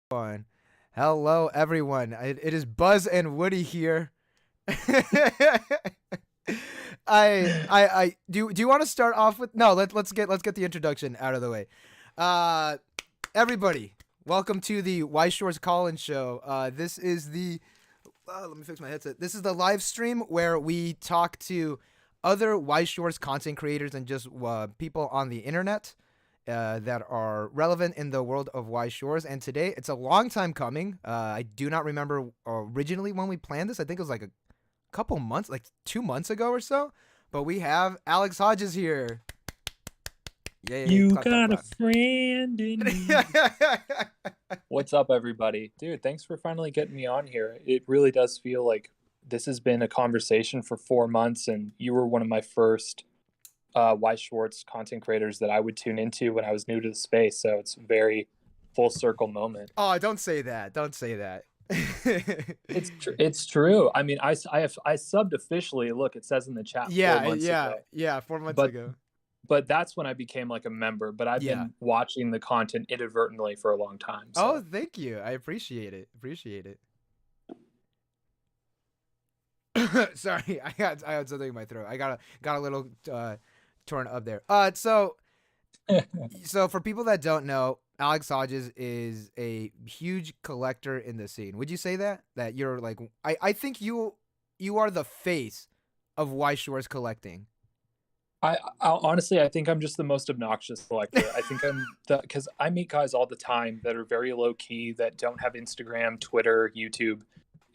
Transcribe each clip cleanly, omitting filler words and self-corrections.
One. Hello, everyone. It is Buzz and Woody here. Do you want to start off with no? Let's get the introduction out of the way. Uh, everybody, welcome to the Weiss Schwarz Collins show. This is the let me fix my headset. This is the live stream where we talk to other Weiss Schwarz content creators and just people on the internet that are relevant in the world of Weiss Schwarz. And today, it's a long time coming. I do not remember originally when we planned this. I think it was like a couple months, like 2 months ago or so. But we have Alex Hodges here. Yeah, you clap, got clap, clap. A friend in me. What's up, everybody? Dude, thanks for finally getting me on here. It really does feel like this has been a conversation for 4 months, and you were one of my first Weiss Schwarz content creators that I would tune into when I was new to the space. So it's a very full circle moment. Oh, don't say that. Don't say that. It's true. I mean, I subbed officially. Look, it says in the chat. 4 months ago. 4 months ago. But that's when I became like a member. But I've been watching the content inadvertently for a long time. So. Oh, thank you. I appreciate it. Sorry, I had something in my throat. I got a little torn up there. So for people that don't know, Alex Hodges is a huge collector in the scene. Would you say that you're like I think you are the face of Weiss Schwarz collecting? I honestly, I think I'm just the most obnoxious collector. I think because I meet guys all the time that are very low key, that don't have Instagram, Twitter, YouTube,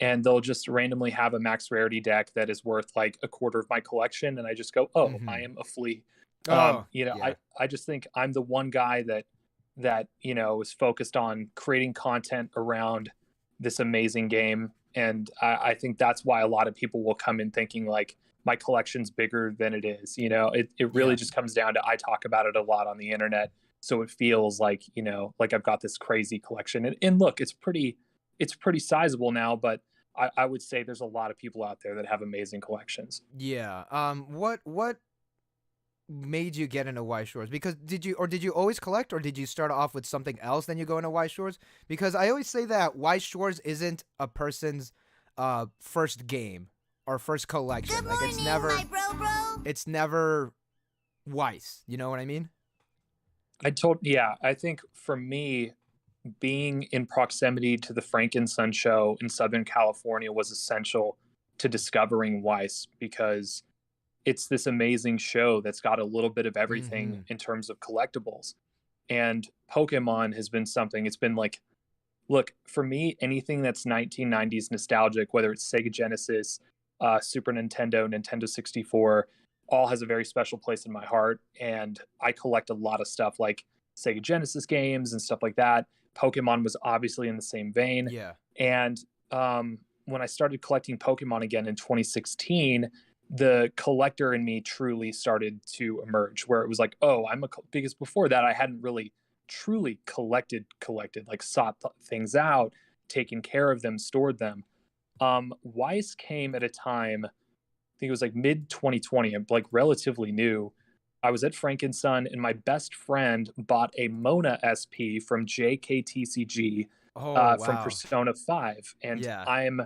and they'll just randomly have a max rarity deck that is worth like a quarter of my collection, and I just go, "Oh, I am a flea." I just think I'm the one guy that is focused on creating content around this amazing game, and I think that's why a lot of people will come in thinking like my collection's bigger than it is. It really just comes down to I talk about it a lot on the internet, so it feels like like I've got this crazy collection. And look, it's pretty sizable now, but I would say there's a lot of people out there that have amazing collections. Yeah. What made you get into Weiss Schwarz? Because did you always collect, or did you start off with something else then you go into Weiss Schwarz? Because I always say that Weiss Schwarz isn't a person's first game or first collection. Good like morning, it's never my bro. It's never Weiss. You know what I mean? I think for me, being in proximity to the Frankensun show in Southern California was essential to discovering Weiss, because it's this amazing show that's got a little bit of everything in terms of collectibles. And Pokemon has been something, it's been like, look, for me, anything that's 1990s nostalgic, whether it's Sega Genesis, Super Nintendo, Nintendo 64, all has a very special place in my heart. And I collect a lot of stuff like Sega Genesis games and stuff like that. Pokemon was obviously in the same vein. Yeah. And when I started collecting Pokemon again in 2016, the collector in me truly started to emerge, where it was like, oh, because before that I hadn't really truly collected, like sought things out, taken care of them, stored them. Weiss came at a time, I think it was like mid 2020, I'm like relatively new. I was at Frankensun, and my best friend bought a Mona SP from JKTCG from Persona 5. And I'm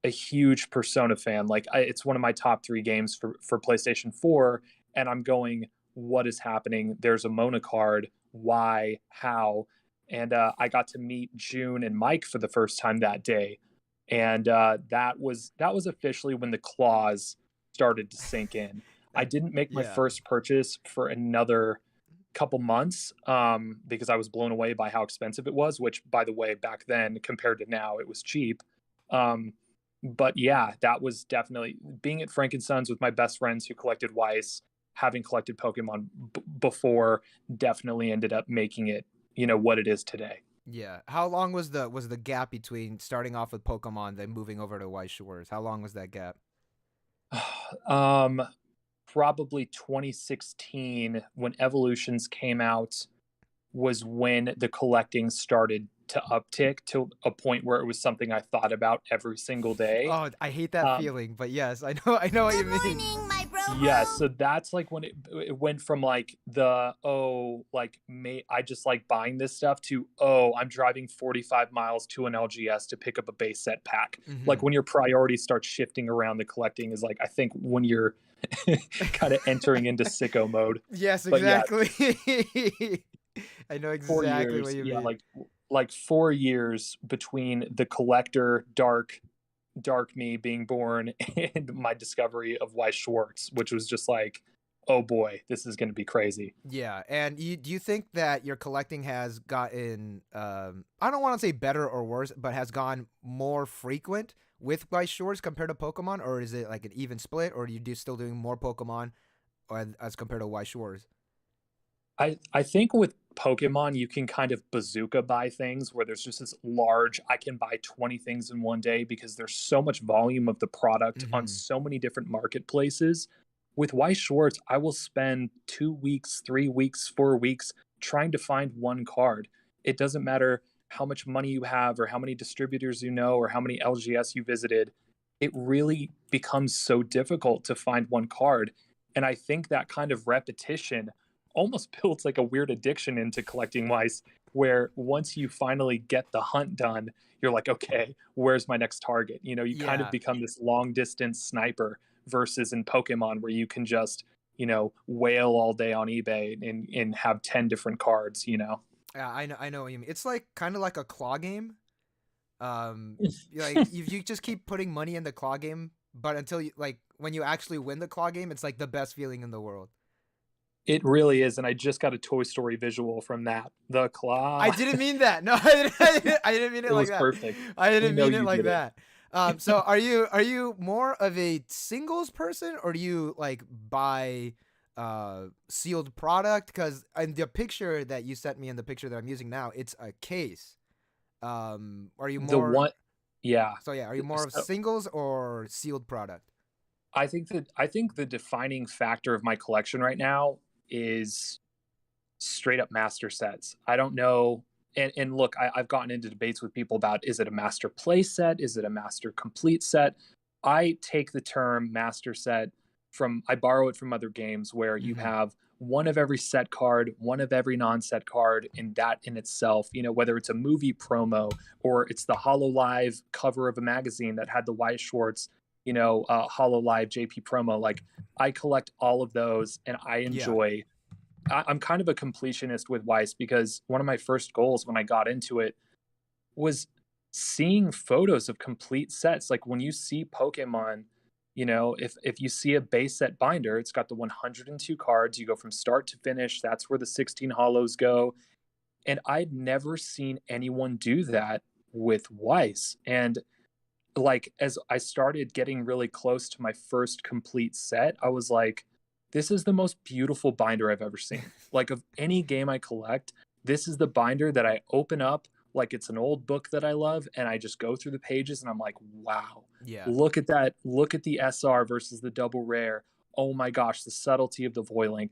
a huge Persona fan. Like it's one of my top 3 games for PlayStation 4. And I'm going, what is happening? There's a Mona card. Why? How? And I got to meet June and Mike for the first time that day. And that was officially when the claws started to sink in. I didn't make my first purchase for another couple months because I was blown away by how expensive it was, which, by the way, back then compared to now, it was cheap. But yeah, that was definitely being at Frankensun's with my best friends who collected Weiss, having collected Pokemon before, definitely ended up making it, what it is today. Yeah. How long was the gap between starting off with Pokemon then moving over to Weiss Schwarz? How long was that gap? Probably 2016, when Evolutions came out, was when the collecting started to uptick to a point where it was something I thought about every single day. Oh, I hate that feeling, but yes, I know what you mean. Good morning, my bro. Yeah, so that's like when it went from like I just like buying this stuff to I'm driving 45 miles to an LGS to pick up a base set pack. Like Hmm. when your priorities start shifting around, the collecting is like I think when you're kind of entering into sicko mode. Yes, But yeah, exactly. I know 4 exactly what years, you yeah, mean. like 4 years between the collector dark me being born and my discovery of Weiss Schwarz, which was just like, oh boy, this is going to be crazy. Yeah, and do you think that your collecting has gotten I don't want to say better or worse, but has gone more frequent with Weiss Schwarz compared to Pokemon, or is it like an even split, or do you still doing more Pokemon as compared to Weiss Schwarz? I think with Pokemon, you can kind of bazooka buy things where there's just this large, I can buy 20 things in one day because there's so much volume of the product on Hmm. so many different marketplaces. With Weiss Schwarz, I will spend 2 weeks, 3 weeks, 4 weeks trying to find one card. It doesn't matter how much money you have or how many distributors you know or how many LGS you visited. It really becomes so difficult to find one card. And I think that kind of repetition almost builds like a weird addiction into collecting mice where once you finally get the hunt done, you're like, okay, where's my next target? You kind of Yeah, become this long distance sniper versus in Pokemon where you can just, whale all day on eBay and have 10 different cards. yeah, I know what you mean. It's like kind of like a claw game. Um, like if you just keep putting money in the claw game, but until you like when you actually win the claw game, it's like the best feeling in the world. It really is. And I just got a Toy Story visual from that. The I claw. didn't mean that. No, I didn't mean It it like was that. perfect. I We didn't know mean it you like did it. that. So are you more of a singles person, or do you like buy sealed product? Because in the picture that you sent me and the picture that I'm using now, it's a case. Are you The more one, yeah. so yeah, are you more of So singles or sealed product? I think the defining factor of my collection right now is straight up master sets. I don't know. And look, I've gotten into debates with people about is it a master play set? Is it a master complete set? I take the term master set I borrow it from other games where you Mm-hmm. have one of every set card, one of every non set card, and that in itself, whether it's a movie promo or it's the HoloLive cover of a magazine that had the Weiss Schwarz, HoloLive JP promo, like I collect all of those and I Yeah. enjoy I'm kind of a completionist with Weiss because one of my first goals when I got into it was seeing photos of complete sets. Like when you see Pokemon, if you see a base set binder, it's got the 102 cards. You go from start to finish. That's where the 16 holos go. And I'd never seen anyone do that with Weiss. And like as I started getting really close to my first complete set, I was like, this is the most beautiful binder I've ever seen. Like of any game I collect, this is the binder that I open up like it's an old book that I love and I just go through the pages and I'm like, wow. Yeah. Look at that. Look at the SR versus the double rare. Oh my gosh, the subtlety of the voiling.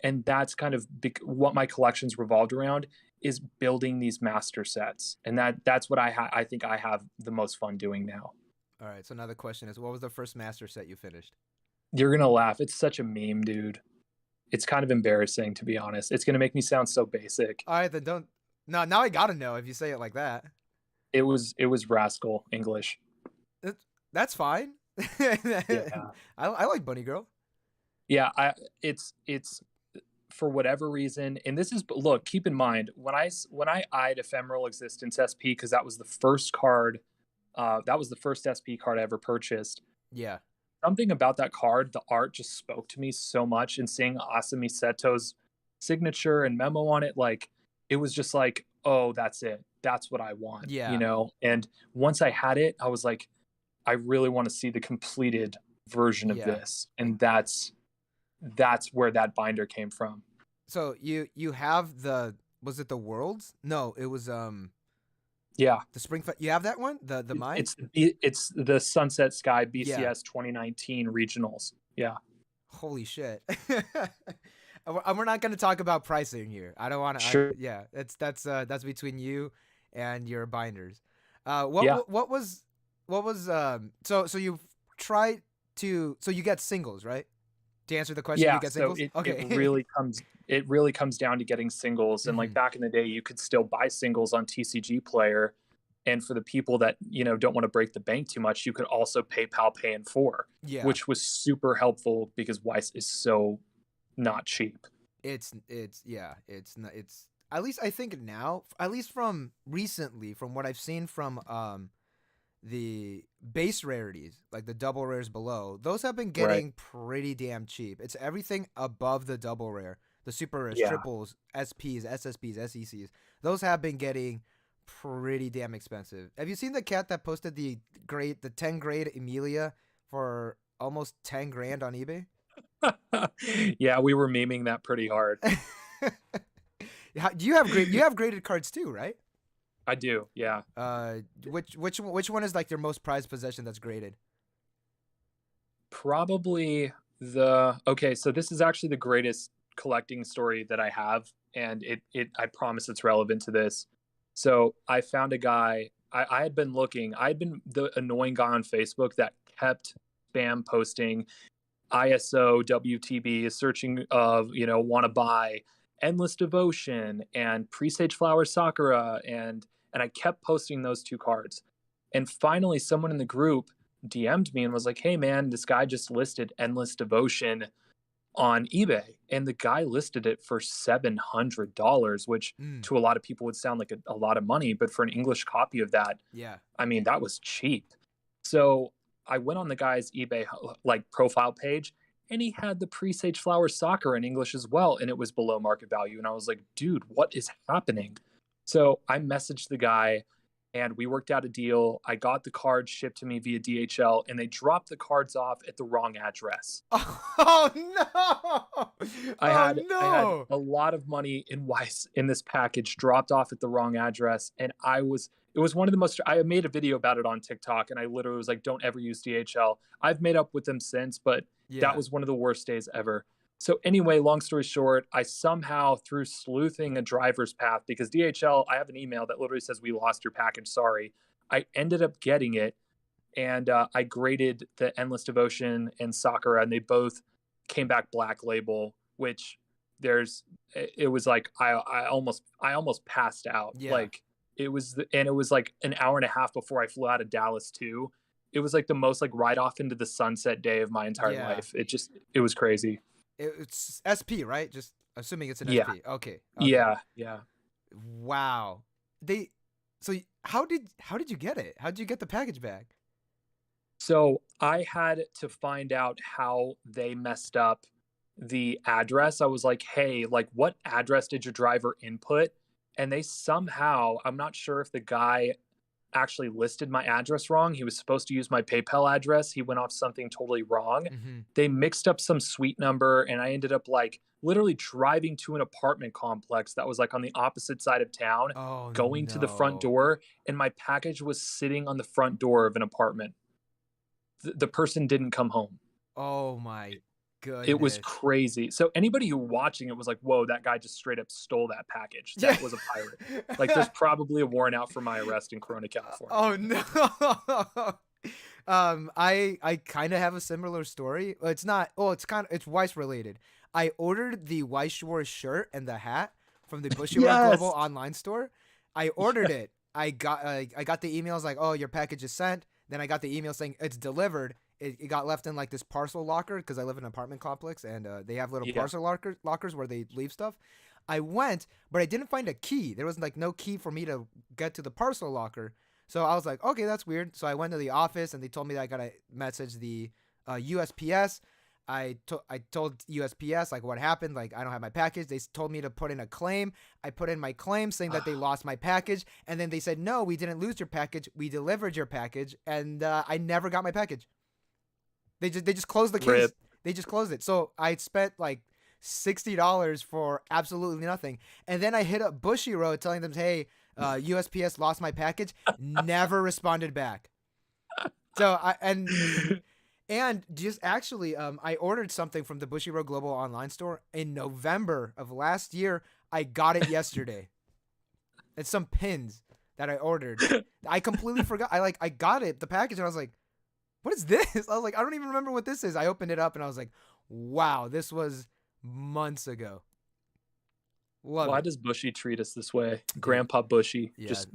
And that's kind of what my collections revolved around is building these master sets. And that's what I think I have the most fun doing now. All right. So another question is, what was the first master set you finished? You're gonna laugh. It's such a meme, dude. It's kind of embarrassing to be honest. It's gonna make me sound so basic. All right, then don't. No, now I gotta know if you say it like that. It was Rascal English. It, that's fine. Yeah. I like Bunny Girl. Yeah, it's for whatever reason, and this is look, keep in mind when I eyed Ephemeral Existence SP because that was the first card, that was the first SP card I ever purchased. Yeah. Something about that card, the art just spoke to me so much, and seeing Asami Seto's signature and memo on it, like it was just like, oh, that's it. That's what I want. Yeah. And once I had it, I was like, I really want to see the completed version of Yeah. this, and that's where that binder came from. So you have the was it the Worlds? No, it was Yeah, the Spring. You have that one? The mine? it's the Sunset Sky Yeah. BCS 2019 regionals. Yeah, Holy shit. And we're not gonna talk about pricing here. I don't want to. sure. Yeah, that's between you and your binders. Yeah, What was so you tried to so you get singles, right? To answer the question, you get so singles? it Okay. really comes down to getting singles. And like Mhm. back in the day, you could still buy singles on TCG Player. And for the people that, don't want to break the bank too much, you could also PayPal Pay in 4, Yeah. which was super helpful because Weiss is so not cheap. It's yeah, it's at least I think now, at least from recently, from what I've seen from the base rarities, like the double rares below, those have been Right. getting pretty damn cheap. It's everything above the double rare, the super rares, Yeah. triples, SPs, SSBs, SECs. Those have been getting pretty damn expensive. Have you seen the cat that posted the 10 grade Emilia for almost 10 grand on eBay? Yeah, we were memeing that pretty hard. Do you have you have graded cards too, right? I do. Yeah. Which one is like your most prized possession that's graded? Probably okay, so this is actually the greatest collecting story that I have, and I promise it's relevant to this. So I found a guy. I had been looking. I had been the annoying guy on Facebook that kept spam posting ISO WTB, searching of want to buy Endless Devotion and Presage Flower Sakura, and I kept posting those two cards. And finally, someone in the group DM'd me and was like, "Hey man, this guy just listed Endless Devotion on eBay," and the guy listed it for $700, which Mm, to a lot of people would sound like a lot of money, but for an English copy of that, yeah. I mean, that was cheap. So I went on the guy's eBay like profile page, and he had the Presage Flower Soccer in English as well, and it was below market value. And I was like, dude, what is happening? So I messaged the guy, and we worked out a deal. I got the cards shipped to me via DHL, and they dropped the cards off at the wrong address. Oh no! Oh I had no! a lot of money in Weiss in this package dropped off at the wrong address, and it was one of the most. I made a video about it on TikTok, and I literally was like, "Don't ever use DHL." I've made up with them since, but that Yeah. was one of the worst days ever. So anyway, long story short, I somehow through sleuthing a driver's path, because DHL, I have an email that literally says we lost your package. Sorry. I ended up getting it, and I graded the Endless Devotion and Sakura, and they both came back black label, which it was like I almost passed out. Yeah. Like and it was like an hour and a half before I flew out of Dallas too. It was like the most like right off into the sunset day of my entire Yeah. life. It was crazy. It's SP, right? Just assuming it's an Yeah. SP. Okay. Yeah. Yeah. Wow. So how did you get it? How did you get the package back? So I had to find out how they messed up the address. I was like, hey, like what address did your driver input? And they somehow, I'm not sure if the guy actually listed my address wrong. He was supposed to use my PayPal address. He went off something totally wrong. Mm-hmm. They mixed up some suite number, and I ended up like literally driving to an apartment complex that was like on the opposite side of town, Oh going to the front no. door, and my package was sitting on the front door of an apartment. The person didn't come home. Oh my goodness. It was crazy. So anybody who watching it was like, whoa, that guy just straight up stole that package. That was a pirate. Like there's probably a warrant out for my arrest in Corona, California. Oh no. I kind of have a similar story. It's not. Oh, it's Weiss related. I ordered the Weiss Schwarz shirt and the hat from the Bushiroad Yes. Global online store. I ordered it. I got the emails like, oh, your package is sent. Then I got the email saying it's delivered. It got left in like this parcel locker because I live in an apartment complex, and they have little parcel lockers where they leave stuff. I went, but I didn't find a key. There was like no key for me to get to the parcel locker. So I was like, okay, that's weird. So I went to the office, and they told me that I gotta message the USPS. I told USPS like what happened. Like I don't have my package. They told me to put in a claim. I put in my claim saying that they lost my package, and then they said no, we didn't lose your package. We delivered your package, and I never got my package. They just closed the case. Rip. They just closed it. So I spent like $60 for absolutely nothing, and then I hit up Bushiroad telling them, hey, USPS lost my package. Never responded back. So And just actually, I ordered something from the Bushiroad Global online store in November of last year. I got it yesterday. It's some pins that I ordered. I completely forgot. I got it, the package, and I was like, what is this? I was like, I don't even remember what this is. I opened it up, and I was like, wow, this was months ago. Love Why it. does Bushy treat us this way? Grandpa Bushy, Yeah. just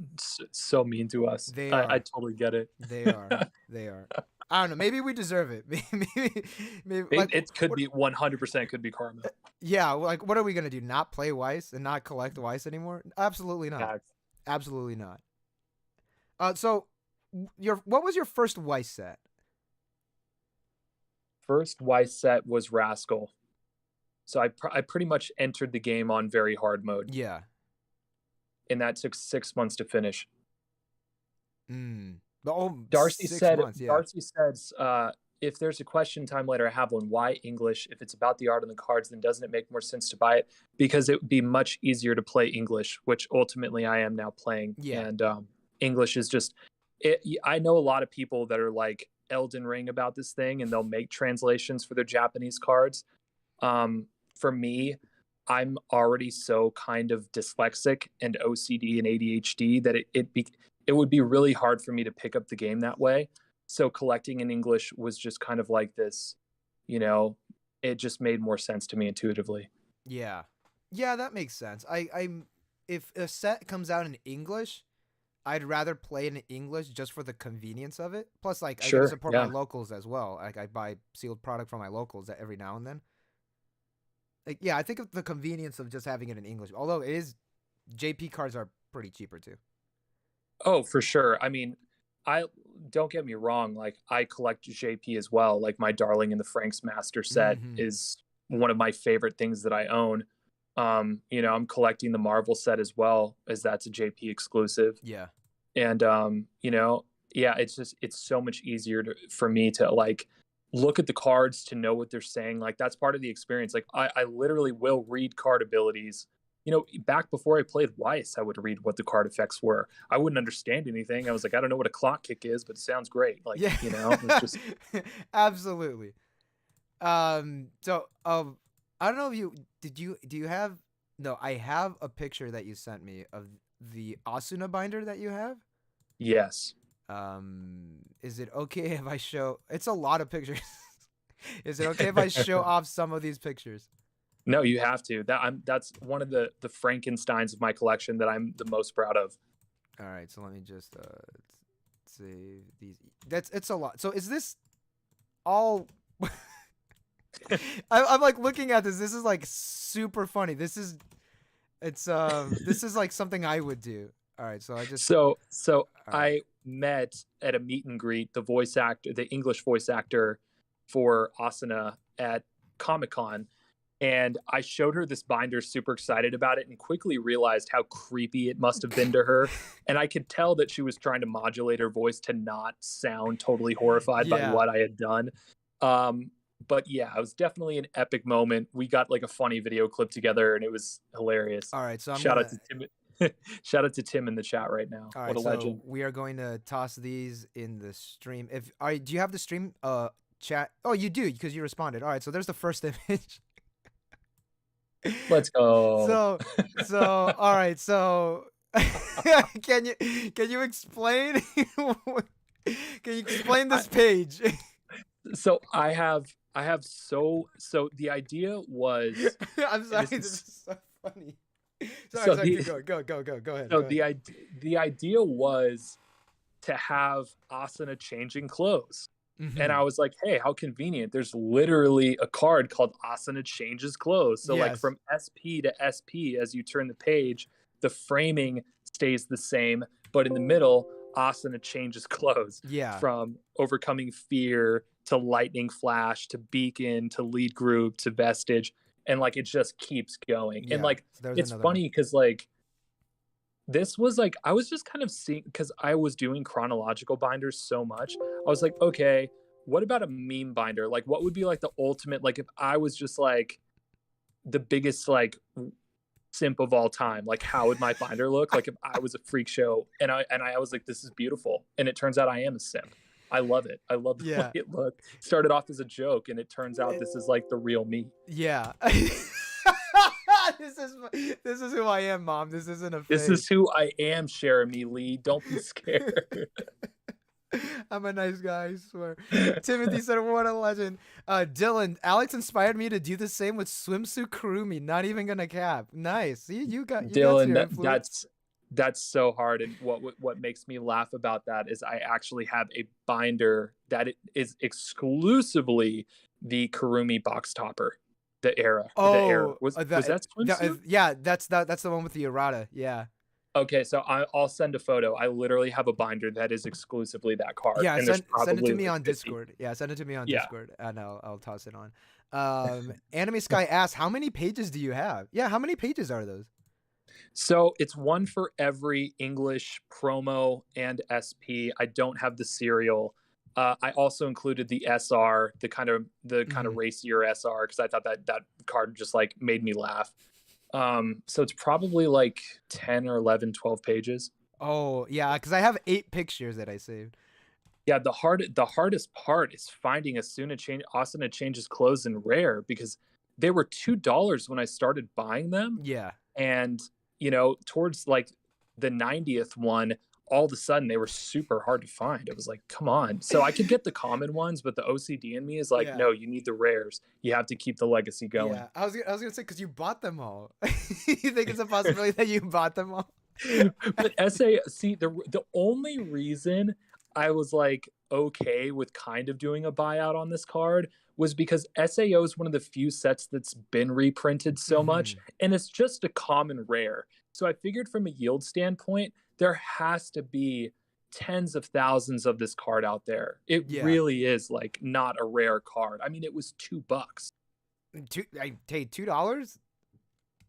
so mean to us. They I are. totally get it. They are. They are. I don't know. Maybe we deserve it. Maybe like It could be 100% could be karma. yeah. Like, what are we gonna do? Not play Weiss and not collect Weiss anymore? Absolutely not. Yeah. Absolutely not. So what was your first Weiss set? First Weiss set was Rascal. So I pretty much entered the game on very hard mode. Yeah. And that took 6 months to finish. Darcy said. Months, yeah. Darcy says, if there's a question time later, I have one. Why English? If it's about the art on the cards, then doesn't it make more sense to buy it? Because it would be much easier to play English, which ultimately I am now playing. Yeah. And English is just. I know a lot of people that are like Elden Ring about this thing, and they'll make translations for their Japanese cards. For me, I'm already so kind of dyslexic and OCD and ADHD that it would be really hard for me to pick up the game that way. So collecting in English was just kind of like this, it just made more sense to me intuitively. Yeah. Yeah, that makes sense. If a set comes out in English, I'd rather play it in English just for the convenience of it. Plus, like, I can support my locals as well. Like, I buy sealed product from my locals every now and then. Like, yeah, I think of the convenience of just having it in English. Although JP cards are pretty cheaper too. Oh, for sure. I mean, I don't get me wrong. Like, I collect JP as well. Like, my Darling in the Franks Master set is one of my favorite things that I own. I'm collecting the Marvel set as well, as that's a JP exclusive. Yeah. And it's so much easier for me to like look at the cards to know what they're saying. Like, that's part of the experience. Like, I literally will read card abilities. Back before I played Weiss, I would read what the card effects were. I wouldn't understand anything. I was like, I don't know what a clock kick is, but it sounds great. Like, yeah. It's just absolutely. So I don't know if do you have, no, I have a picture that you sent me of the Asuna binder that you have. Yes. Is it okay if I show, it's a lot of pictures. Is it okay if I show off some of these pictures? No, you have to. That's one of the Frankensteins of my collection that I'm the most proud of. All right, so let me just save these. It's a lot. So is this all I'm like looking at this. This is like super funny. This is like something I would do. All right, so I met at a meet and greet the English voice actor for Asuna at Comic-Con, and I showed her this binder, super excited about it, and quickly realized how creepy it must have been to her. And I could tell that she was trying to modulate her voice to not sound totally horrified by what I had done. But yeah, it was definitely an epic moment. We got like a funny video clip together, and it was hilarious. All right, so shout out to Tim. Shout out to Tim in the chat right now. All right, what a legend. We are going to toss these in the stream. Do you have the stream chat? Oh, you do, because you responded. All right, so there's the first image. Let's go. So all right, so can you explain this page? So I have the idea was I'm sorry, this is so funny. Sorry, go ahead. So the idea was to have Asuna changing clothes. Mm-hmm. And I was like, hey, how convenient. There's literally a card called Asuna Changes Clothes. So like from SP to SP, as you turn the page, the framing stays the same, but in the middle, Asuna changes clothes. Yeah. From overcoming fear to lightning flash to beacon to lead group to vestige. And like, it just keeps going. Yeah. And like, it's funny because like, this was like, I was just kind of seeing, because I was doing chronological binders so much. I was like, okay, what about a meme binder? Like, what would be like the ultimate, like if I was just like the biggest like simp of all time, like how would my binder look? Like if I was a freak show and I was like, this is beautiful. And it turns out I am a simp. I love it. I love the way it looked. Started off as a joke and it turns out this is like the real me. Yeah. This is who I am, Mom. This isn't a fake. This is who I am, Jeremy Lee. Don't be scared. I'm a nice guy, I swear. Timothy said, "What a legend." Dylan, Alex inspired me to do the same with swimsuit Kurumi. Not even gonna cap. Nice. See, you got Dylan, your influence. that's so hard. And what makes me laugh about that is I actually have a binder that is exclusively the Kurumi box topper. The era Oh, was that swimsuit? yeah, that's the one with the errata. Yeah. Okay, so I'll send a photo. I literally have a binder that is exclusively that card, Yeah, and there's send it to probably me like on 50. Discord. Yeah, send it to me on Yeah. Discord, and I'll toss it on. Anime Sky asks, "How many pages do you have?" Yeah, how many pages are those? So it's one for every English promo and SP. I don't have the serial. I also included the SR, the kind of racier SR, because I thought that card just like made me laugh. So it's probably like 10 or 11, 12 pages. Oh, yeah, because I have 8 pictures that I saved. Yeah, the hardest part is finding Asuna changes clothes in rare, because they were $2 when I started buying them. Yeah. And towards like the 90th one, all of a sudden they were super hard to find. It was like, come on. So I could get the common ones, but the OCD in me is like, Yeah. no, you need the rares. You have to keep the legacy going. Yeah, I was gonna say because you bought them all. You think it's a possibility that you bought them all? But the only reason I was like okay with kind of doing a buyout on this card was because SAO is one of the few sets that's been reprinted so much, and it's just a common rare. So I figured from a yield standpoint, there has to be tens of thousands of this card out there. It Yeah. really is like not a rare card. I mean, it was $2. I paid $2.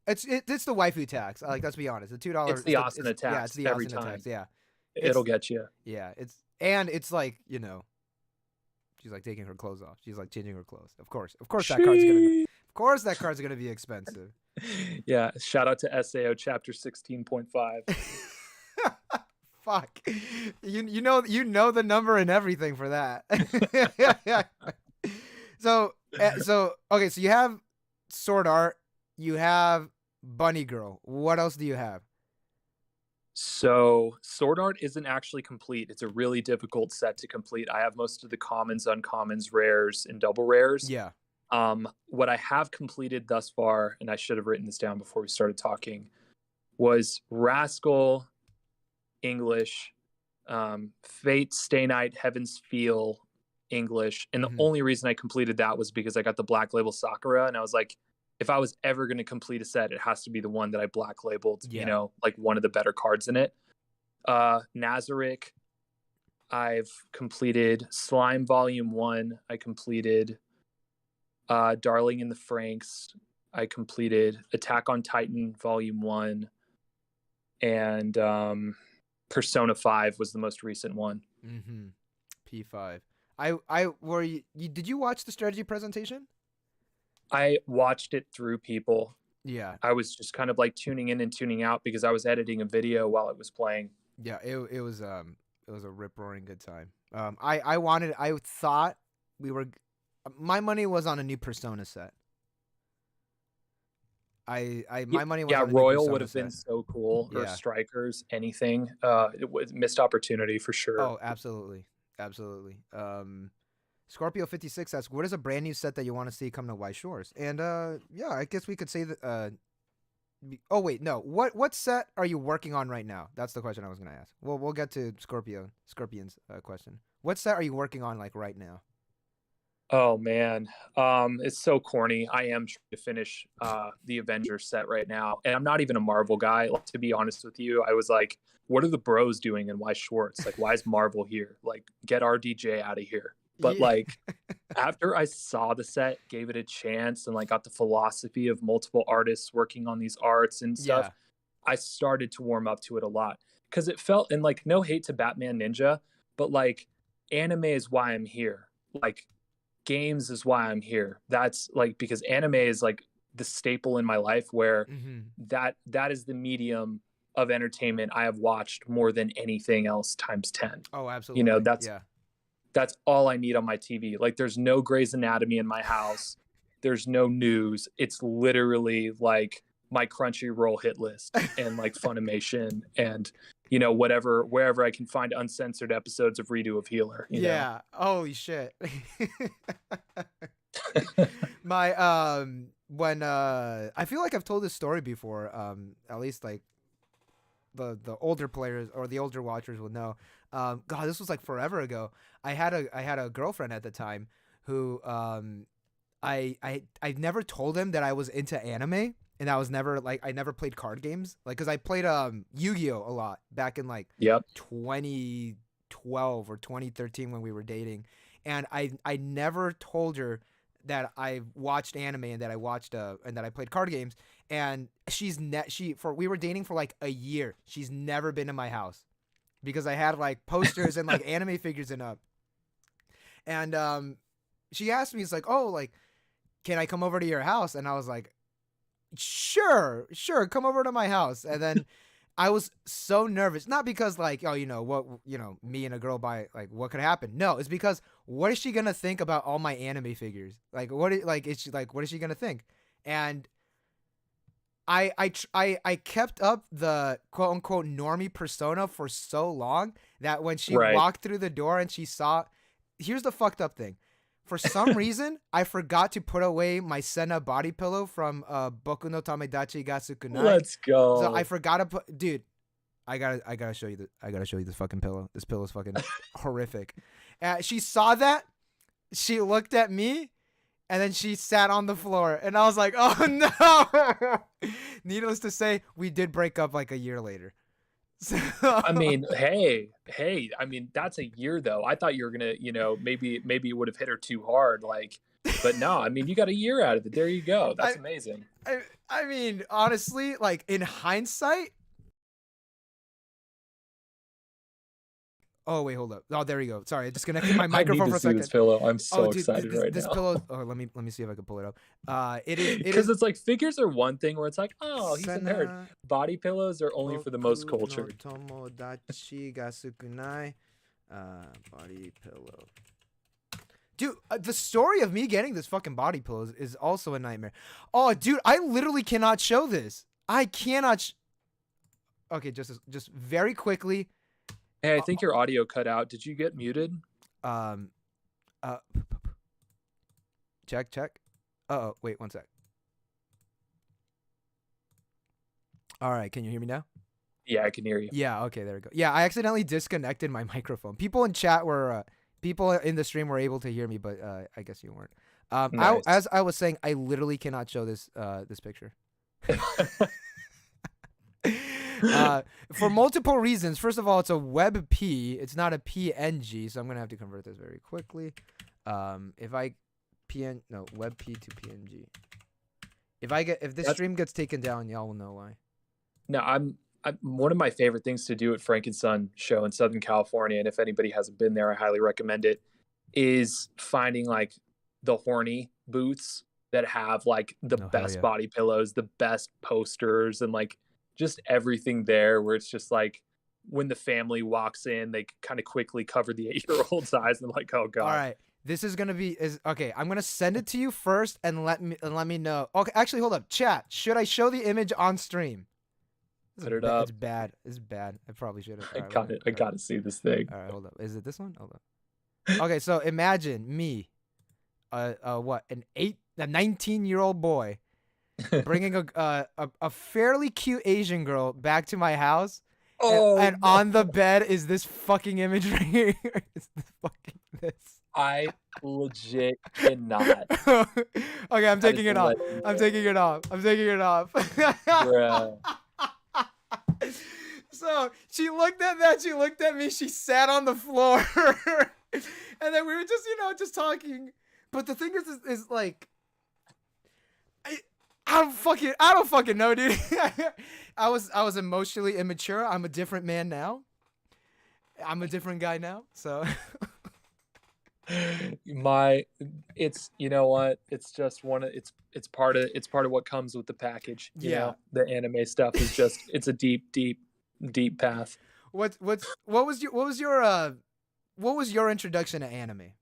It's the waifu tax. Like, let's be honest. The $2. It's the Asuna tax. Yeah, it's the every Asuna time. tax. Yeah, It'll get you. Yeah, it's like she's like taking her clothes off. She's like changing her clothes. Of course that card's gonna be expensive. Yeah. Shout out to SAO chapter 16.5. Fuck. You know the number and everything for that. So okay, so you have Sword Art, you have Bunny Girl. What else do you have? So Sword Art isn't actually complete. It's a really difficult set to complete. I have most of the commons, uncommons, rares, and double rares. Yeah. What I have completed thus far, and I should have written this down before we started talking, was Rascal, English, Fate, Stay Night, Heaven's Feel, English. And the only reason I completed that was because I got the Black Label Sakura, and I was like, if I was ever going to complete a set, it has to be the one that I black labeled, like one of the better cards in it. Nazarick, I've completed. Slime Volume 1, I completed. Darling in the Franxx, I completed. Attack on Titan Volume 1. And Persona 5 was the most recent one. P5. Did you watch the strategy presentation? I watched it through people. Yeah. I was just kind of like tuning in and tuning out because I was editing a video while it was playing. Yeah, it was a rip-roaring good time. I thought my money was on a new Persona set. My money was on a Royal new would have set. been so cool, or Yeah. Strikers, anything. It was missed opportunity for sure. Oh, absolutely. Scorpio 56 asks, what is a brand new set that you want to see come to Weiss Schwarz? And yeah, I guess we could say that. Oh wait, no. What set are you working on right now? That's the question I was gonna ask. Well, we'll get to Scorpion's question. What set are you working on like right now? Oh man, it's so corny. I am trying to finish the Avengers set right now, and I'm not even a Marvel guy. Like, to be honest with you, I was like, what are the bros doing in Weiss Schwarz? Like, why is Marvel here? Like, get RDJ out of here. But like, after I saw the set, gave it a chance, and like got the philosophy of multiple artists working on these arts and stuff, I started to warm up to it a lot, because it felt, and like, no hate to Batman Ninja, but like, anime is why I'm here. Like, games is why I'm here. That's like, because anime is like the staple in my life, where that is the medium of entertainment I have watched more than anything else times 10. Oh, absolutely. That's all I need on my TV. Like, there's no Grey's Anatomy in my house. There's no news. It's literally like my Crunchyroll hit list and like Funimation and wherever I can find uncensored episodes of Redo of Healer. Yeah. Holy shit. My when I feel like I've told this story before, at least like the older players or the older watchers will know. God, this was like forever ago. I had a girlfriend at the time who I never told him that I was into anime, and I was never like, I never played card games, like, because I played Yu-Gi-Oh a lot back in like Yep. 2012 or 2013 when we were dating, and I never told her that I watched anime and that I watched and that I played card games. And we were dating for like a year. She's never been to my house because I had like posters and like anime figures and up. And she asked me, it's like, oh, like, can I come over to your house? And I was like, sure, come over to my house. And then I was so nervous, not because like, oh, me and a girl like, what could happen? No, it's because what is she gonna think about all my anime figures? Like, what is she gonna think? And I kept up the quote unquote normie persona for so long that when she walked through the door and she saw, here's the fucked up thing. For some reason, I forgot to put away my Senna body pillow from Boku no Tamedachi ga Sukunai. Let's go. So I forgot to put, dude. I gotta show you this fucking pillow. This pillow is fucking horrific. She saw that, she looked at me, and then she sat on the floor, and I was like, oh no. Needless to say, we did break up like a year later. So, I mean, hey, I mean, that's a year though. I thought you were gonna, maybe it would have hit her too hard, like, but no, I mean, you got a year out of it. There you go. That's amazing. I mean, honestly, like in hindsight. Oh wait, hold up. Oh, there we go. Sorry, I disconnected my microphone for a second. This pillow. I'm so excited this now. Pillow. Oh, let me see if I can pull it up. It is because it's like figures are one thing where it's like, oh, he's a nerd. Body pillows are only for the most cultured. Tomodachi ga Sukunai, body pillow. Dude, the story of me getting this fucking body pillow is also a nightmare. Oh, dude, I literally cannot show this. I cannot. Okay, just very quickly. Hey, I think your audio cut out. Did you get muted? Check. Uh-oh, wait, one sec. All right, can you hear me now? Yeah, I can hear you. Yeah, okay, there we go. Yeah, I accidentally disconnected my microphone. People in chat were, people in the stream were able to hear me, but I guess you weren't. Nice. As I was saying, I literally cannot show this picture. For multiple reasons. First of all, it's a WebP. It's not a PNG, so I'm gonna have to convert this very quickly. WebP to PNG. If this stream gets taken down, y'all will know why. No, I'm one of my favorite things to do at Frankenson show in Southern California, and if anybody hasn't been there, I highly recommend it, is finding like the horny booths that have like the best body pillows, the best posters, and like just everything there, where it's just like when the family walks in, they kind of quickly cover the 8-year-old's eyes and like, oh god. All right, this is gonna be okay. I'm gonna send it to you first and let me know. Okay, actually, hold up, chat. Should I show the image on stream? Put it up. It's bad. I probably should have. I gotta see this thing. All right, hold up. Is it this one? Hold up. Okay, so imagine me, a 19-year-old boy, bringing a fairly cute Asian girl back to my house, and no. On the bed is this fucking image right here. It's this. I legit cannot. Okay, I'm taking it off. I'm taking it off. Bruh. So she looked at that. She looked at me. She sat on the floor, and then we were just talking. But the thing is like, I don't fucking know, dude. I was emotionally immature. I'm a different man now. I'm a different guy now. So it's you know what? It's just it's part of what comes with the package. You know? The anime stuff is just it's a deep path. What was your introduction to anime?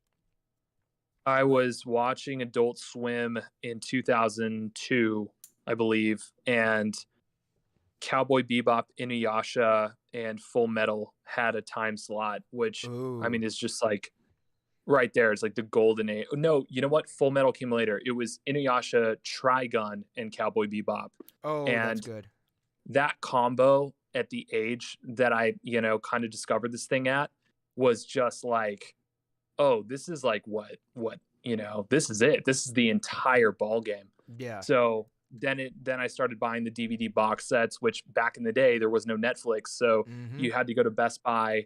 I was watching Adult Swim in 2002, I believe, and Cowboy Bebop, Inuyasha, and Full Metal had a time slot, which I Ooh. mean is just like right there. It's like the golden age. No, you know what? Full Metal came later. It was Inuyasha, Trigun, and Cowboy Bebop. Oh, that's And good. that combo at the age that I, kind of discovered this thing at was just like, oh, this is like what, this is it. This is the entire ball game. Yeah. So then I started buying the DVD box sets, which back in the day there was no Netflix, so you had to go to Best Buy,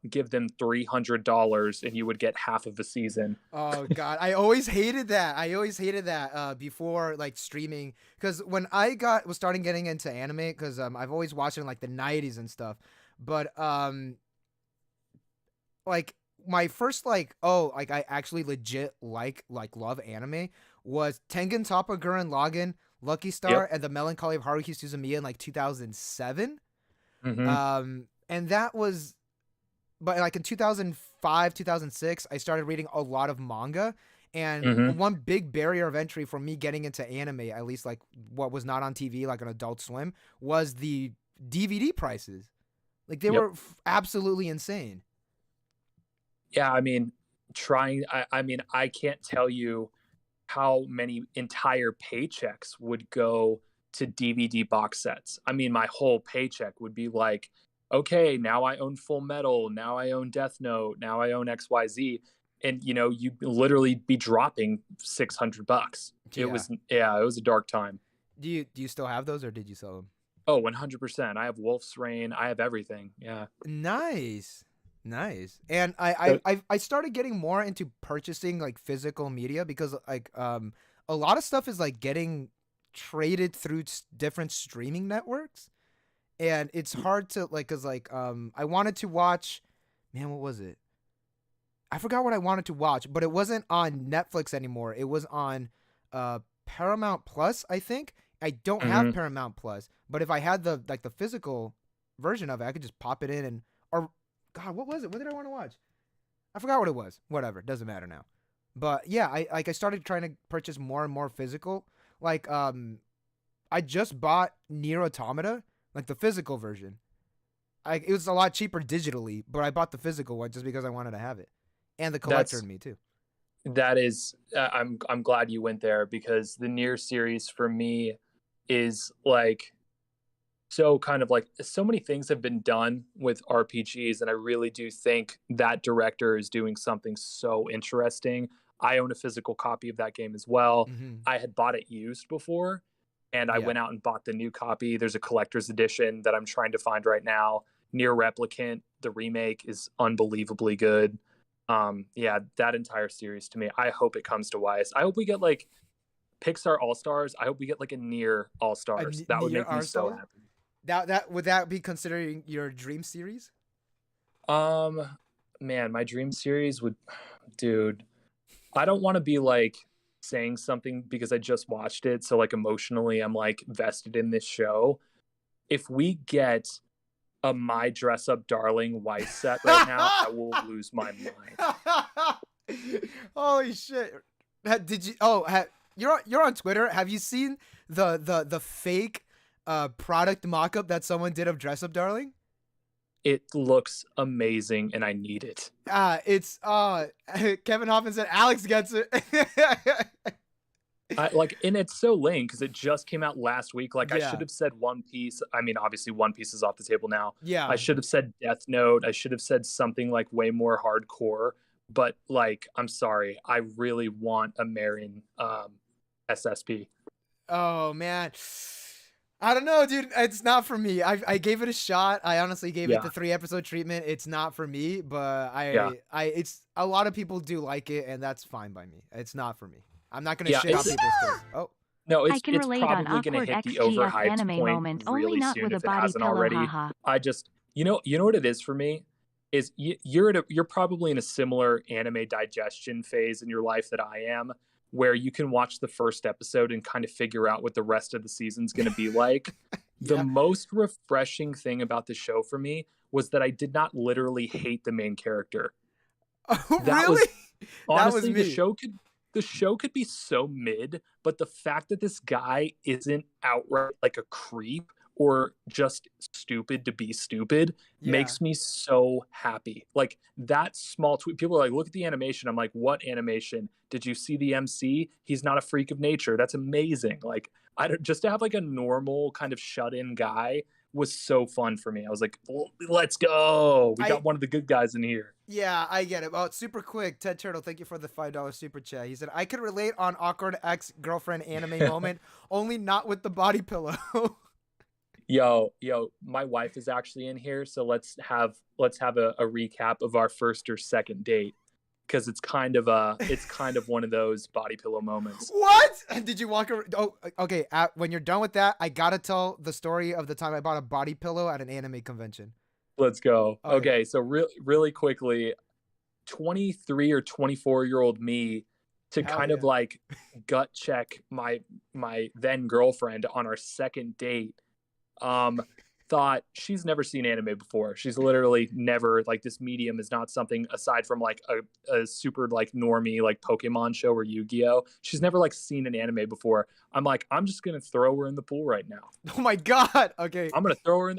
give them $300, and you would get half of the season. Oh God, I always hated that. Before like streaming, because when I was starting getting into anime, because I've always watched it in like the '90s and stuff, but like my first I actually legit love anime was Tengen Toppa Gurren Lagann, Lucky Star, and the Melancholy of Haruhi Suzumiya in like 2007. And that was, but like in 2005, 2006, I started reading a lot of manga. And one big barrier of entry for me getting into anime, at least like what was not on TV, like on Adult Swim, was the DVD prices. Like they were absolutely insane. Yeah, I mean, I can't tell you how many entire paychecks would go to DVD box sets. I mean, my whole paycheck would be like, okay, now I own Full Metal, now I own Death Note, now I own XYZ. And you'd literally be dropping $600. It was a dark time. Do you still have those, or did you sell them? Oh, 100%. I have Wolf's Rain. I have everything. Yeah. Nice. And I started getting more into purchasing like physical media, because like a lot of stuff is like getting traded through different streaming networks, and it's hard to like, cause like I wanted to watch, man, what was it? I forgot what I wanted to watch, but it wasn't on Netflix anymore. It was on Paramount Plus, I think. I don't have Paramount Plus, but if I had the physical version of it, I could just pop it in and, or God, what was it? What did I want to watch? I forgot what it was. Whatever, doesn't matter now. But yeah, I started trying to purchase more and more physical. Like I just bought Nier Automata, like the physical version. It was a lot cheaper digitally, but I bought the physical one just because I wanted to have it, and the collector in me too. That is, I'm glad you went there, because the Nier series for me is like, so kind of like, so many things have been done with RPGs, and I really do think that director is doing something so interesting. I own a physical copy of that game as well. I had bought it used before, and I went out and bought the new copy. There's a collector's edition that I'm trying to find right now. Nier Replicant, the remake, is unbelievably good. That entire series, to me, I hope it comes to Weiss. I hope we get like Pixar All-Stars. I hope we get like a Nier All-Stars. That would make me so happy. That would that be considering your dream series? Man, my dream series would, dude, I don't want to be like saying something because I just watched it, so like emotionally I'm like vested in this show. If we get a My Dress Up Darling Weiss set right now, I will lose my mind. Holy shit! Did you? You're on Twitter. Have you seen the fake product mock-up that someone did of Dress Up Darling? It looks amazing, and I need it. It's Kevin Hoffman said Alex gets it. And it's so lame because it just came out last week. Like, I should have said One Piece. I mean, obviously One Piece is off the table now. Yeah. I should have said Death Note. I should have said something like way more hardcore. But like, I'm sorry, I really want a Marin SSP. Oh man, I don't know, dude. It's not for me. I gave it a shot. I honestly gave it the 3-episode treatment. It's not for me, but it's a lot of people do like it, and that's fine by me. It's not for me. I'm not gonna shit on people's stuff. Oh. No, it's probably going to hit the overhyped point really soon if it hasn't already. I just, you know what it is for me? Is you're probably in a similar anime digestion phase in your life that I am, where you can watch the first episode and kind of figure out what the rest of the season's going to be like. The most refreshing thing about the show for me was that I did not literally hate the main character. Oh, really? Honestly, the show could be so mid, but the fact that this guy isn't outright like a creep or just stupid to be stupid makes me so happy. Like that small tweet, people are like, look at the animation. I'm like, what animation? Did you see the MC? He's not a freak of nature. That's amazing. Like, I don't, just to have like a normal kind of shut-in guy was so fun for me. I was like, let's go. We got one of the good guys in here. Yeah, I get it. Oh, super quick. Ted Turtle, thank you for the $5 super chat. He said, I could relate on awkward ex-girlfriend anime moment, only not with the body pillow. Yo, my wife is actually in here, so let's have a recap of our first or second date, because it's kind of one of those body pillow moments. What? Did you walk around? Oh, okay. When you're done with that, I gotta tell the story of the time I bought a body pillow at an anime convention. Let's go. Okay, so really quickly, 23 or 24-year-old me to kind of like gut check my then girlfriend on our second date. Thought she's never seen anime before. She's literally never, like, this medium is not something aside from like a super like normie like Pokemon show or Yu-Gi-Oh. She's never like seen an anime before. I'm like, I'm just gonna throw her in the pool right now. Oh my god. Okay. I'm gonna throw her in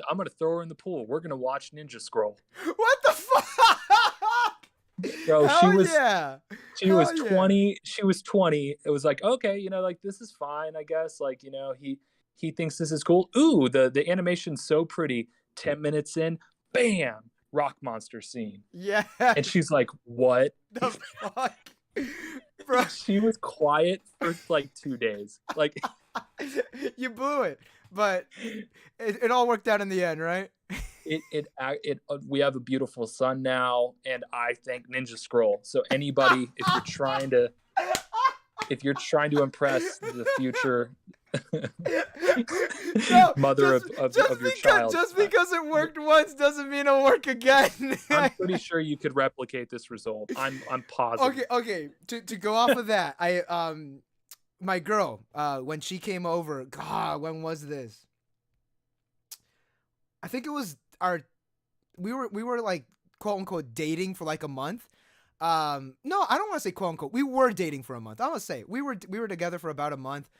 the pool. We're gonna watch Ninja Scroll. What the fuck? Bro, Hell she was 20. She was 20. It was like, okay, like this is fine, I guess. Like, he thinks this is cool. Ooh, the animation's so pretty. 10 minutes in, bam, rock monster scene. Yeah. And she's like, what the fuck? Bro. She was quiet for like 2 days. Like, you blew it, but it all worked out in the end, right? We have a beautiful son now, and I thank Ninja Scroll. So anybody, if you're trying to impress the future mother of your child, just because it worked once doesn't mean it'll work again. I'm pretty sure you could replicate this result. I'm positive. Okay. To go off of that, my girl, when she came over, God, when was this? I think it was we were like quote unquote dating for like a month. No, I don't want to say quote unquote. We were dating for a month. I'm gonna say we were together for about a month.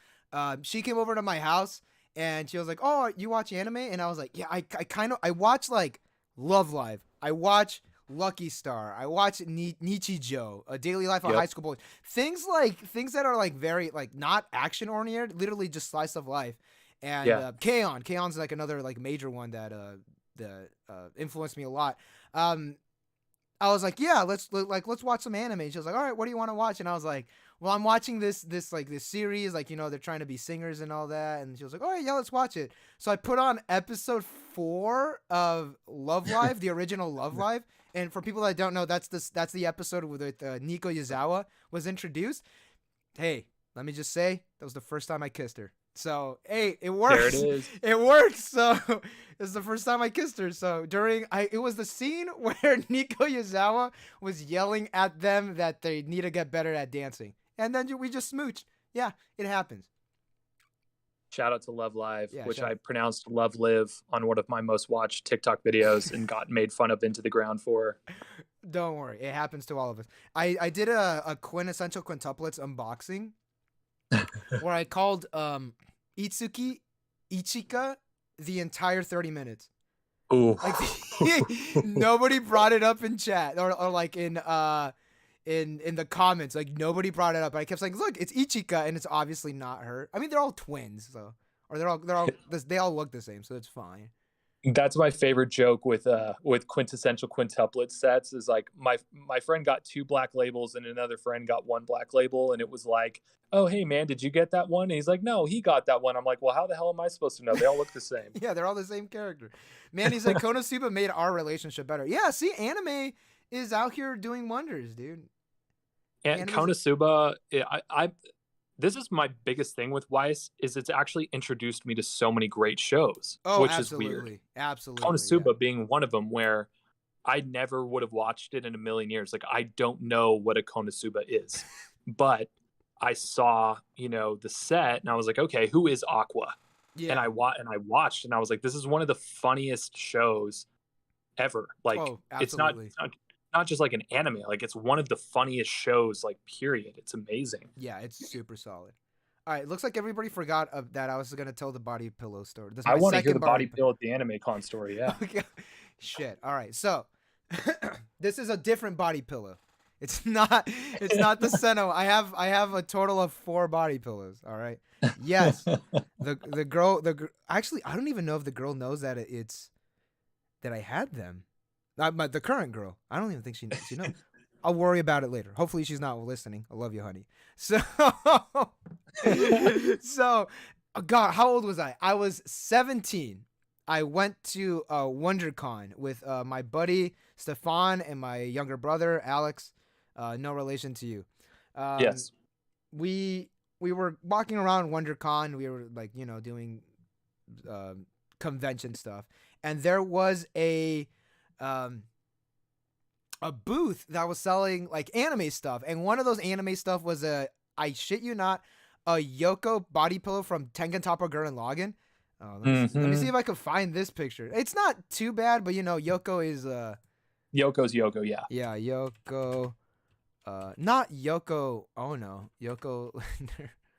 She came over to my house and she was like, "Oh, you watch anime?" And I was like, "Yeah, I watch like Love Live. I watch Lucky Star. I watch Nichijou, A Daily Life of High School Boys. Things that are like very like not action oriented, literally just slice of life." And K-on's like another like major one that influenced me a lot. I was like, yeah, let's watch some anime. She was like, all right, what do you want to watch? And I was like, well, I'm watching this series, like, they're trying to be singers and all that. And she was like, all right, yeah, let's watch it. So I put on episode 4 of Love Live, the original Love Live. And for people that don't know, that's the episode with Nico Yazawa was introduced. Hey, let me just say, that was the first time I kissed her. So, hey, it works. There it is. It works. So, it's the first time I kissed her. So, it was the scene where Nico Yazawa was yelling at them that they need to get better at dancing. And then we just smooched. Yeah, it happens. Shout out to Love Live, which I pronounced Love Live on one of my most watched TikTok videos and got made fun of into the ground for. Don't worry. It happens to all of us. I did a quintessential quintuplets unboxing where I called Itsuki Ichika the entire 30 minutes. Ooh. Like, nobody brought it up in chat or like in the comments. Like, nobody brought it up. But I kept saying, look, it's Ichika, and it's obviously not her. I mean, they're all twins, so they all look the same, so it's fine. That's my favorite joke with quintessential quintuplet sets is like my friend got 2 black labels and another friend got 1 black label, and it was like, oh, hey man, did you get that one? And he's like, no, he got that one. I'm like, well, how the hell am I supposed to know? They all look the same. Yeah, they're all the same character. Man, he's like, Konosuba made our relationship better. Yeah, see, anime is out here doing wonders, dude. And Konosuba, this is my biggest thing with Weiss, is it's actually introduced me to so many great shows, which is weird. Absolutely. Konosuba being one of them, where I never would have watched it in a million years. Like, I don't know what a Konosuba is, but I saw, the set and I was like, okay, who is Aqua? Yeah. And I watched and I was like, this is one of the funniest shows ever. Like, it's not just like an anime, like it's one of the funniest shows, like, period. It's amazing. Yeah, it's super solid. All right, looks like everybody forgot that I was gonna tell the body pillow story. This is I my want to hear second the body pillow at the anime con story. Yeah. Okay. Shit. All right. So this is a different body pillow. It's not the Seno. I have a total of 4 body pillows. All right. Yes. The girl actually I don't even know if the girl knows that it's that I had them. The current girl. I don't even think she knows. I'll worry about it later. Hopefully she's not listening. I love you, honey. So so God, how old was I? I was 17. I went to WonderCon with my buddy Stefan and my younger brother Alex. No relation to you. Yes. We were walking around WonderCon. We were like, doing convention stuff, and there was a booth that was selling like anime stuff, and one of those anime stuff was I shit you not, a Yoko body pillow from Tengen Toppa Gurren Lagann. Let me see if I can find this picture. It's not too bad, but Yoko is Yoko's Yoko, yeah. Yeah, Yoko. Not Yoko. Oh no, Yoko.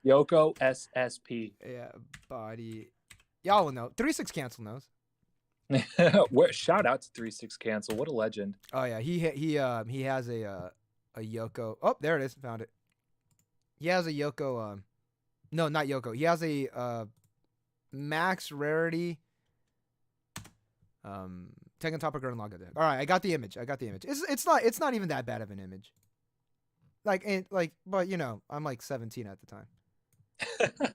Yoko SSP. Yeah, body. Y'all will know. 36 Cancel knows. Shout out to 36 Cancel. What a legend. Oh yeah, he has a Yoko. Oh, there it is. Found it. He has a Yoko. No, not Yoko. He has a max rarity. Tengen Toppa Gurren Lagann deck. All right, I got the image. It's not even that bad of an image. But I'm like 17 at the time.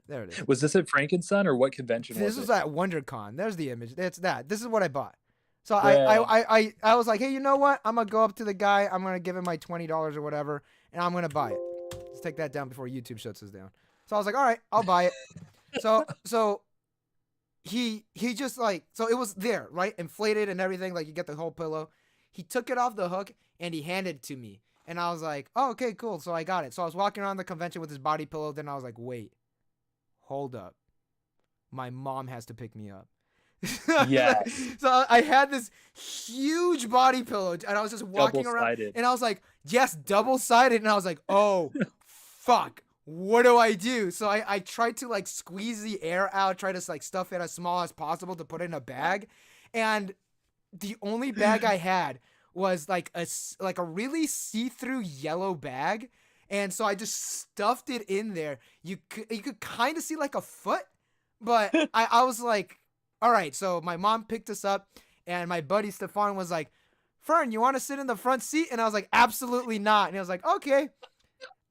There it is. Was this at Frankenstein or what convention was it? This was at WonderCon. There's the image. It's that. This is what I bought. So I was like, hey, you know what? I'm gonna go up to the guy. I'm gonna give him my $20 or whatever, and I'm gonna buy it. Let's take that down before YouTube shuts us down. So I was like, all right, I'll buy it. So he just so it was there, right? Inflated and everything. Like you get the whole pillow. He took it off the hook and he handed it to me. And I was like, oh, okay, cool. So I got it. So I was walking around the convention with his body pillow. Then I was like, wait, hold up. My mom has to pick me up. Yeah. So I had this huge body pillow and I was just walking around and I was like, yes, double-sided. And I was like, oh, fuck. What do I do? So I tried to squeeze the air out, try to stuff it as small as possible to put it in a bag. And the only bag I had was a really see-through yellow bag, and so I just stuffed it in there. You could kind of see a foot, but I was like, all right. So my mom picked us up, and my buddy Stefan was like, Fern, you want to sit in the front seat? And I was like, absolutely not. And he was like, okay,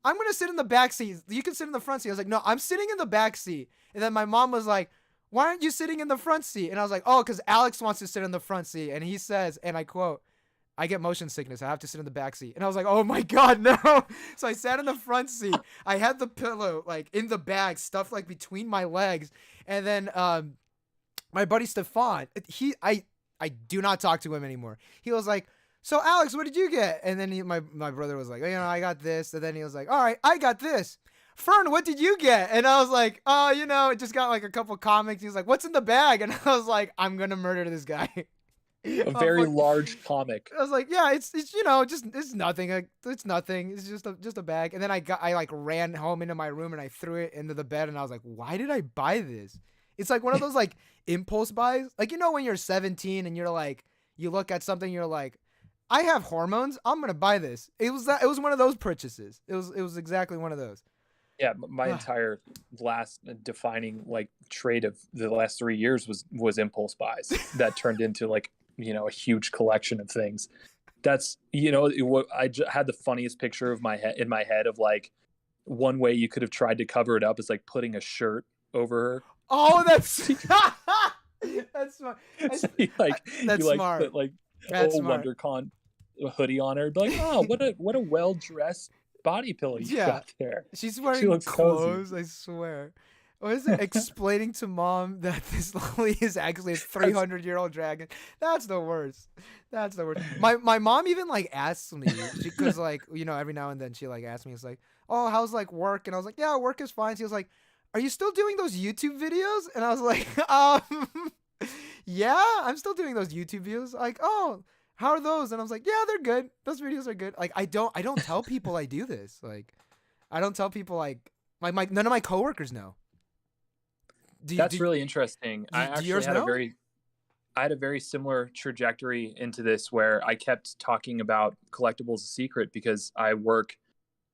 I'm gonna sit in the back seat. You can sit in the front seat. I was like, no, I'm sitting in the back seat. And then my mom was like, why aren't you sitting in the front seat? And I was like, oh, because Alex wants to sit in the front seat, and he says, and I quote, I get motion sickness. I have to sit in the back seat. And I was like, oh my God, no. So I sat in the front seat. I had the pillow in the bag, stuffed between my legs. And then my buddy Stefan, I do not talk to him anymore. He was like, so Alex, what did you get? And then my brother was like, I got this. And then he was like, all right, I got this. Fern, what did you get? And I was like, oh, it just got a couple comics. He was like, what's in the bag? And I was like, I'm going to murder this guy. A very large comic. I was like, yeah, it's it's nothing. It's nothing. It's just a bag. And then I ran home into my room and I threw it into the bed and I was like, why did I buy this? It's one of those impulse buys. When you're 17 and you're you look at something, you're like, I have hormones. I'm gonna buy this. It was one of those purchases. It was exactly one of those. Yeah, my entire last defining trait of the last 3 years was impulse buys that turned into a huge collection of things. That's I had the funniest picture of in my head of one way you could have tried to cover it up is putting a shirt over her. Oh, that's that's smart. So that's smart. Put that's old smart. WonderCon hoodie on her. Be oh, what a well dressed body pillow you got there. She's wearing clothes. Cozy. I swear. What is it? Explaining to mom that this lily is actually a 300-year-old dragon. That's the worst. That's the worst. My mom even asks me because every now and then she asks me, it's oh, how's work? And I was like, yeah, work is fine. She was like, are you still doing those YouTube videos? And I was like, yeah, I'm still doing those YouTube videos. Oh, how are those? And I was like, yeah, they're good. Those videos are good. I don't tell people I do this. I don't tell people Like none of my coworkers know. That's really interesting. Do yours know? I had a very similar trajectory into this where I kept talking about collectibles a secret because I work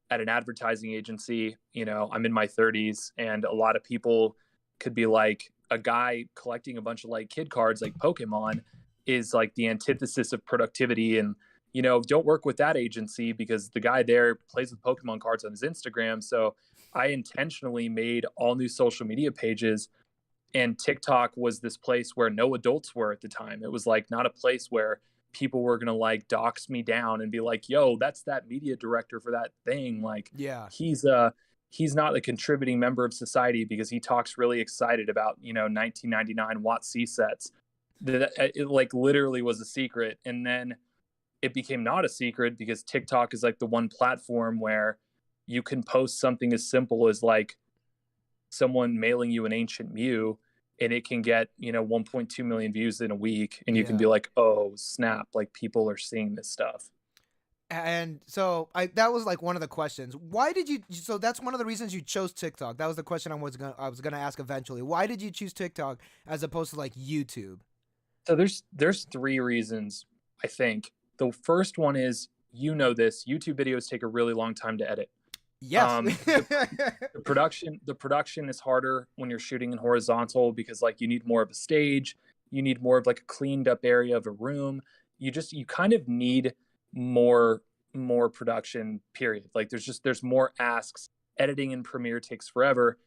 at an advertising agency. You know, I'm in my 30s, and a lot of people could be like, a guy collecting a bunch of like kid cards like Pokemon is like the antithesis of productivity. And, you know, don't work with that agency because the guy there plays with Pokemon cards on his Instagram. So I intentionally made all new social media pages, and TikTok was this place where no adults were at the time. It was like not a place where people were going to like dox me down and be like, yo, that's that media director for that thing. Like, Yeah. He's not a contributing member of society because he talks really excited about, you know, 1999 Watt C sets. That it like literally was a secret. And then it became not a secret because TikTok is like the one platform where you can post something as simple as like someone mailing you an ancient Mew, and it can get, you know, 1.2 million views in a week. And you can be like, oh, snap. Like, people are seeing this stuff. And so that was like one of the questions. Why did you? So that's one of the reasons you chose TikTok. That was the question I was gonna ask eventually. Why did you choose TikTok as opposed to like YouTube? So there's three reasons, I think. The first one is, you know, this YouTube videos take a really long time to edit. Yes. The production is harder when you're shooting in horizontal because like you need more of a stage, you need more of like a cleaned up area of a room. You kind of need more production, period. Like there's more asks. Editing in Premiere takes forever.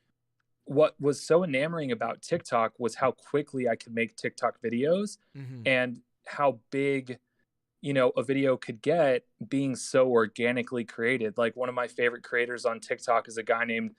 What was so enamoring about TikTok was how quickly I could make TikTok videos, and how big, you know, a video could get being so organically created. Like, one of my favorite creators on TikTok is a guy named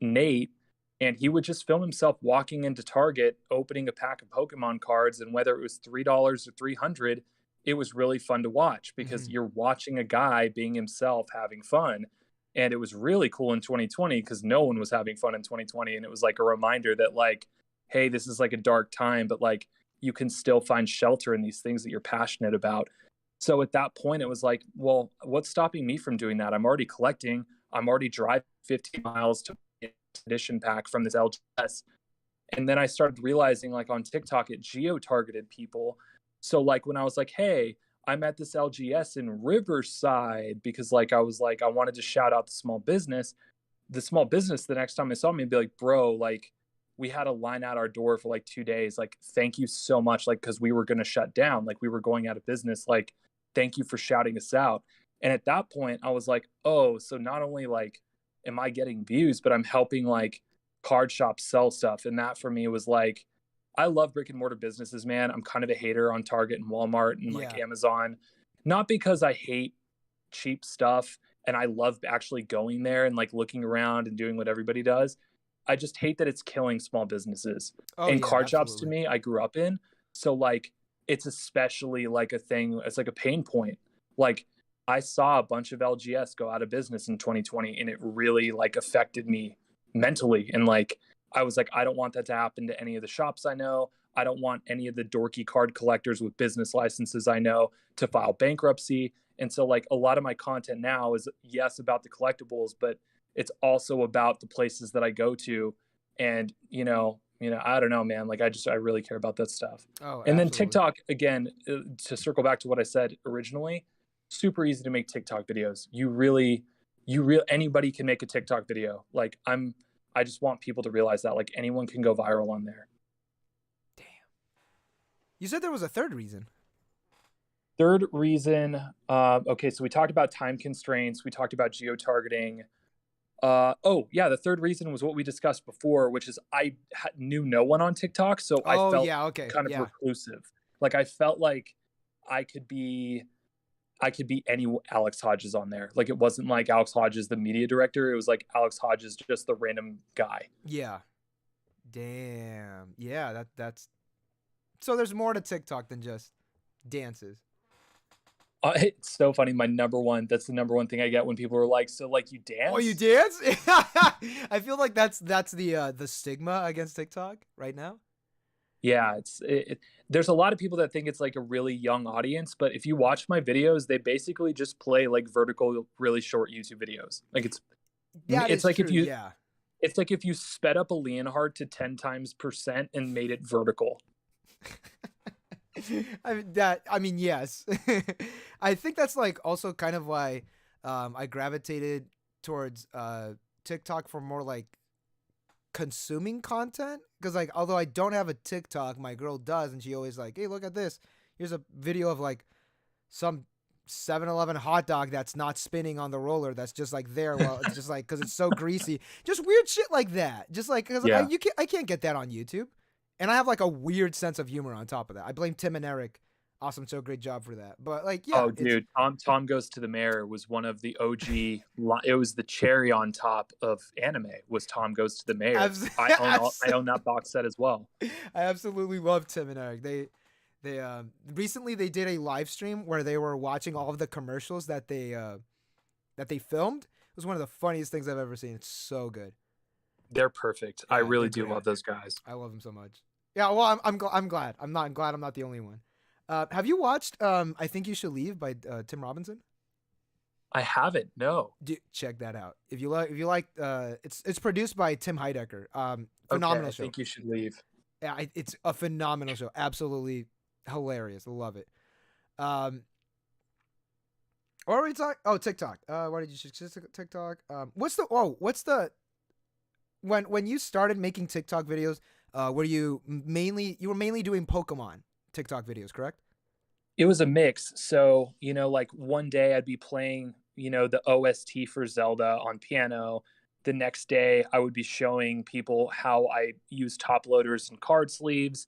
Nate, and he would just film himself walking into Target, opening a pack of Pokemon cards, and whether it was $3 or $300, it was really fun to watch because you're watching a guy being himself, having fun. And it was really cool in 2020 because no one was having fun in 2020. And it was like a reminder that like, hey, this is like a dark time, but like you can still find shelter in these things that you're passionate about. So at that point, it was like, well, what's stopping me from doing that? I'm already collecting. I'm already driving 15 miles to get an edition pack from this LGS. And then I started realizing, like, on TikTok, it geo-targeted people. So like when I was like, hey, I'm at this LGS in Riverside, because like I was like, I wanted to shout out the small business. The small business, the next time they saw me, would be like, bro, like, we had a line out our door for like 2 days. Like, thank you so much. Like, because we were going to shut down. Like, we were going out of business. Like, thank you for shouting us out. And at that point, I was like, oh, so not only like am I getting views, but I'm helping like card shops sell stuff. And that for me was like, I love brick and mortar businesses, man. I'm kind of a hater on Target and Walmart and like Amazon, not because I hate cheap stuff and I love actually going there and like looking around and doing what everybody does. I just hate that it's killing small businesses. Card shops to me, I grew up in. So like, it's especially like a thing. It's like a pain point. Like, I saw a bunch of LGS go out of business in 2020, and it really like affected me mentally. And like, I was like, I don't want that to happen to any of the shops I know. I don't want any of the dorky card collectors with business licenses I know to file bankruptcy. And so like a lot of my content now is, yes, about the collectibles, but it's also about the places that I go to. And, you know, I don't know, man, like I really care about that stuff. And then TikTok, again, to circle back to what I said originally, super easy to make TikTok videos. Anybody can make a TikTok video. Like, I just want people to realize that like anyone can go viral on there. Damn. You said there was a third reason. Third reason. Okay. So we talked about time constraints. We talked about geo-targeting. The third reason was what we discussed before, which is I knew no one on TikTok. So I felt kind of reclusive. Like, I felt like I could be any Alex Hodges on there. Like, it wasn't like Alex Hodges, the media director. It was like Alex Hodges, just the random guy. Yeah. Damn. Yeah, that's so there's more to TikTok than just dances. It's so funny. That's the number one thing I get when people are like, so like, you dance? Oh, you dance? I feel like that's the stigma against TikTok right now. Yeah, there's a lot of people that think it's like a really young audience, but if you watch my videos, they basically just play like vertical, really short YouTube videos. Like, it's like true, It's like if you sped up a Leonhard to 10 times percent and made it vertical. I mean, yes. I think that's like also kind of why I gravitated towards TikTok for more like consuming content, because like although I don't have a TikTok, my girl does, and she always like, hey, look at this. Here's a video of like some 7-Eleven hot dog that's not spinning on the roller, that's just like there, well, it's just like because it's so greasy, just weird shit like that, just like because Yeah. I can't get that on YouTube, and I have like a weird sense of humor on top of that. I blame Tim and Eric. Awesome, so great job for that. But like, yeah, Oh, dude, Tom Goes to the Mayor was one of the OG. It was the cherry on top of anime. Was Tom Goes to the Mayor? I own that box set as well. I absolutely love Tim and Eric. They recently they did a live stream where they were watching all of the commercials that they filmed. It was one of the funniest things I've ever seen. It's so good. They're perfect. Yeah, I really they're do great. love those guys. I love them so much. Yeah, well, I'm glad. I'm not the only one. Have you watched I Think You Should Leave by Tim Robinson? I haven't. No. Dude, check that out. If you like, it's produced by Tim Heidecker. Phenomenal show. I Think You Should Leave. Yeah, it's a phenomenal show. Absolutely hilarious. I love it. What are we talking? Oh, TikTok. Why did you choose TikTok? What's the when you started making TikTok videos? Were you were mainly doing Pokemon TikTok videos, correct? It was a mix. So, like one day I'd be playing, the OST for Zelda on piano. The next day I would be showing people how I use top loaders and card sleeves.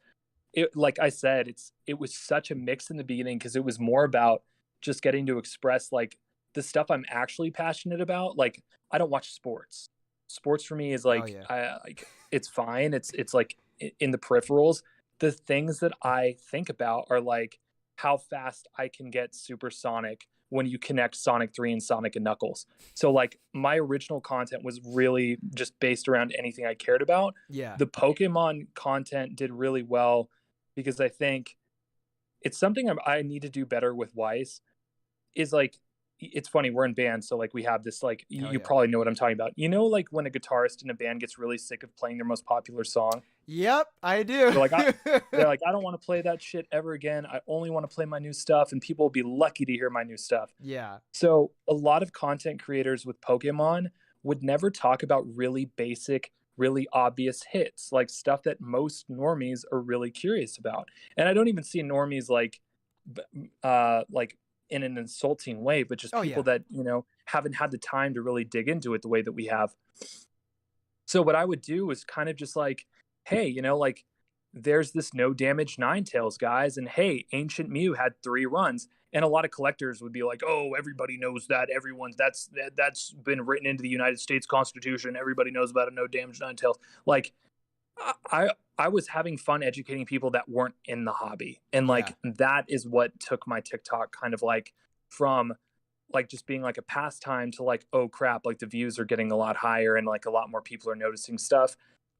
Like I said, it was such a mix in the beginning because it was more about just getting to express like the stuff I'm actually passionate about. Like I don't watch sports. Sports for me is like, it's fine. It's like in the peripherals. The things that I think about are like how fast I can get supersonic when you connect Sonic 3 and Sonic and Knuckles. So like my original content was really just based around anything I cared about. Yeah. The Pokemon content did really well because I think it's something I need to do better with Weiss. Is like, it's funny, we're in bands, so like we have this like you probably know what I'm talking about. Like when a guitarist in a band gets really sick of playing their most popular song. Yep, I do. They're like, I don't want to play that shit ever again. I only want to play my new stuff, and people will be lucky to hear my new stuff. Yeah. So a lot of content creators with Pokemon would never talk about really basic, really obvious hits, like stuff that most normies are really curious about. And I don't even see normies like in an insulting way, but just people that, haven't had the time to really dig into it the way that we have. So what I would do is kind of just like, hey, like there's this no damage Ninetales, guys. And hey, Ancient Mew had 3 runs. And a lot of collectors would be like, oh, everybody knows that. That's been written into the United States Constitution. Everybody knows about a no damage Ninetales. Like I was having fun educating people that weren't in the hobby. And like, that is what took my TikTok kind of like from like just being like a pastime to like, oh crap, like the views are getting a lot higher and like a lot more people are noticing stuff.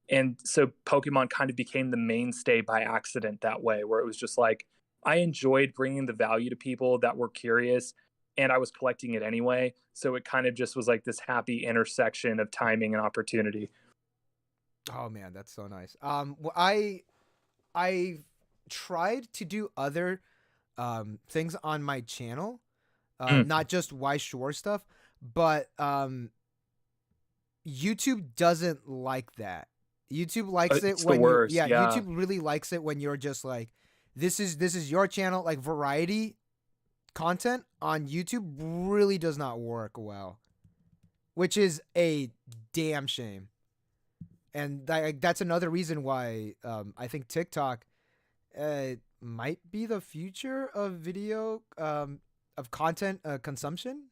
And so Pokemon kind of became the mainstay by accident that way, where it was just like, I enjoyed bringing the value to people that were curious and I was collecting it anyway. So it kind of just was like this happy intersection of timing and opportunity. Oh man, that's so nice. I tried to do other things on my channel, not just Weiss Schwarz stuff, but YouTube doesn't like that. YouTube likes it when YouTube really likes it when you're just like, this is your channel. Like variety content on YouTube really does not work well, which is a damn shame. And that's another reason why I think TikTok might be the future of video, of content consumption.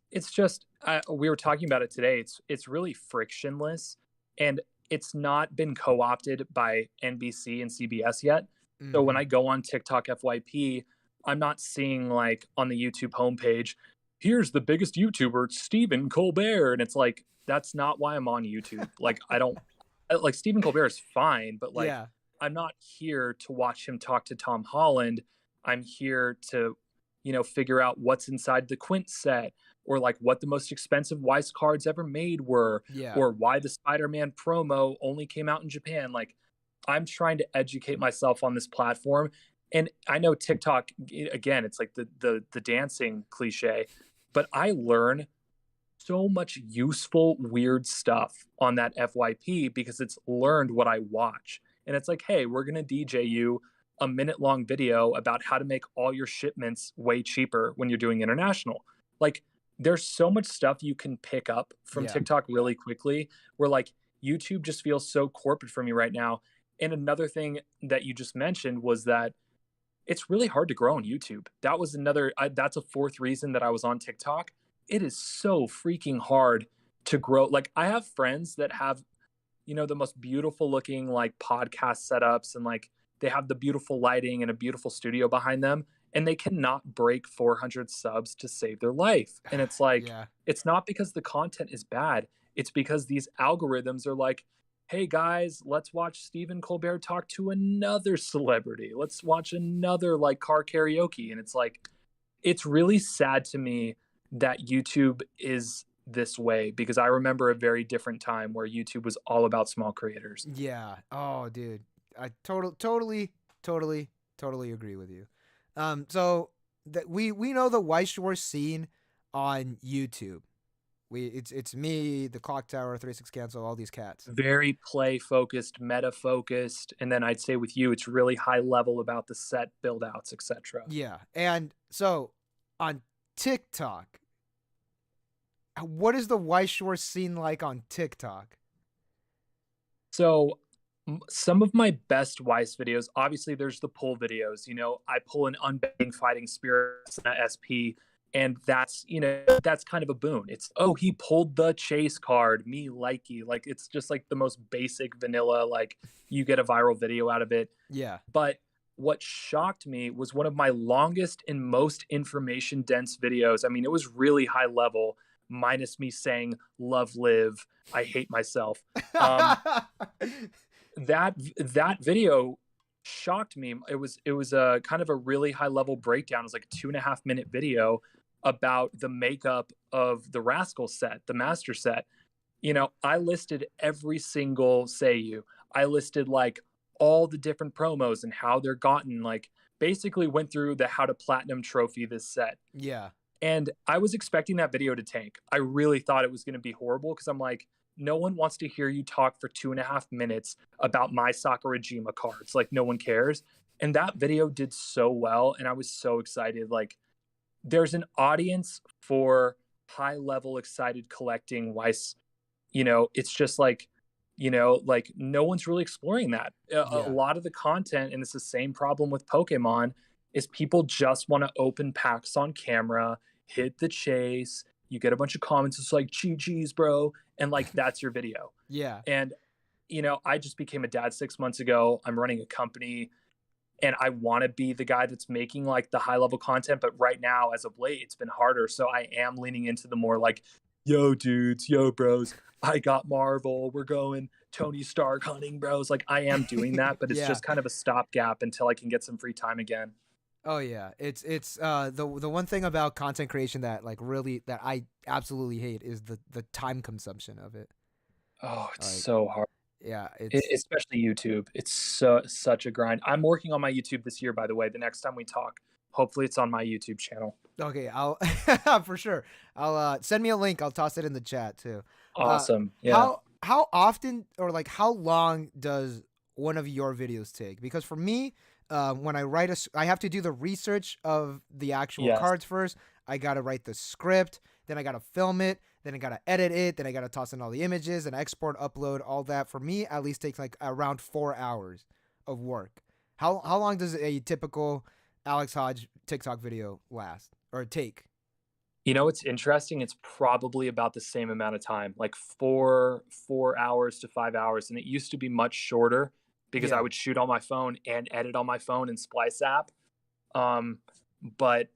It's just, we were talking about it today. It's really frictionless, and it's not been co-opted by NBC and CBS yet. So when I go on TikTok FYP, I'm not seeing like on the YouTube homepage, here's the biggest YouTuber, Stephen Colbert. And it's like, that's not why I'm on YouTube. Like, I don't like Stephen Colbert is fine, but like, I'm not here to watch him talk to Tom Holland. I'm here to, figure out what's inside the Quint set. or like what the most expensive Weiss cards ever made were, Yeah. or why the Spider-Man promo only came out in Japan. Like, I'm trying to educate myself on this platform. And I know TikTok, again, it's like the dancing cliche, but I learn so much useful, weird stuff on that FYP because it's learned what I watch. And it's like, hey, we're going to DJ you a minute-long video about how to make all your shipments way cheaper when you're doing international. Like, there's so much stuff you can pick up from TikTok really quickly, where like YouTube just feels so corporate for me right now. And another thing that you just mentioned was that it's really hard to grow on YouTube. That was that's a fourth reason that I was on TikTok. It is so freaking hard to grow. Like, I have friends that have, the most beautiful looking like podcast setups, and like they have the beautiful lighting and a beautiful studio behind them, and they cannot break 400 subs to save their life. And it's like, it's not because the content is bad. It's because these algorithms are like, hey guys, let's watch Stephen Colbert talk to another celebrity. Let's watch another like car karaoke. And it's like, it's really sad to me that YouTube is this way, because I remember a very different time where YouTube was all about small creators. Yeah. Oh, dude, I totally agree with you. So that we know the Weiss Schwarz scene on YouTube. It's me, the Clock Tower, 36 Cancel, all these cats. Very play focused, meta focused, and then I'd say with you, it's really high level about the set build outs, etc. Yeah, and so on TikTok, what is the Weiss Schwarz scene like on TikTok? So some of my best Weiss videos, obviously there's the pull videos. I pull an Unbending Fighting Spirits SP, and that's kind of a boon. It's, oh, he pulled the chase card, me likey. Like, it's just like the most basic vanilla, like you get a viral video out of it. Yeah. But what shocked me was one of my longest and most information dense videos. I mean, it was really high level, minus me saying love live, I hate myself. That video shocked me. It was a kind of a really high level breakdown. It was like a 2.5-minute video about the makeup of the Rascal set, the master set. I listed every single Seiyu. I listed like all the different promos and how they're gotten, like basically went through the how to platinum trophy this set. Yeah. And I was expecting that video to tank. I really thought it was going to be horrible, because I'm like, no one wants to hear you talk for 2.5 minutes about my Sakurajima cards. Like, no one cares. And that video did so well, and I was so excited. Like, there's an audience for high level excited collecting Weiss. It's just like, like no one's really exploring that. A lot of the content, and it's the same problem with Pokemon, is people just want to open packs on camera, hit the chase. You get a bunch of comments. It's like, GG's, bro. And like, that's your video. Yeah. And, I just became a dad 6 months ago. I'm running a company, and I want to be the guy that's making like the high level content. But right now, as of late, it's been harder. So I am leaning into the more like, yo dudes, yo bros, I got Marvel, we're going Tony Stark hunting, bros. Like, I am doing that, but it's just kind of a stopgap until I can get some free time again. Oh yeah, it's the one thing about content creation that that I absolutely hate is the time consumption of it. Oh, it's so hard. Yeah, especially YouTube. It's such a grind. I'm working on my YouTube this year, by the way. The next time we talk, hopefully it's on my YouTube channel. Okay, I'll for sure. I'll send me a link. I'll toss it in the chat too. Awesome. Yeah. How often, or like how long does one of your videos take? Because for me, when I write I have to do the research of the actual cards first. I gotta write the script, then I gotta film it, then I gotta edit it, then I gotta toss in all the images and export, upload, all that. For me, at least takes like around 4 hours of work. How long does a typical Alex Hodge TikTok video last or take? It's interesting. It's probably about the same amount of time, like 4 hours to 5 hours, and it used to be much shorter, because I would shoot on my phone and edit on my phone in Splice app. But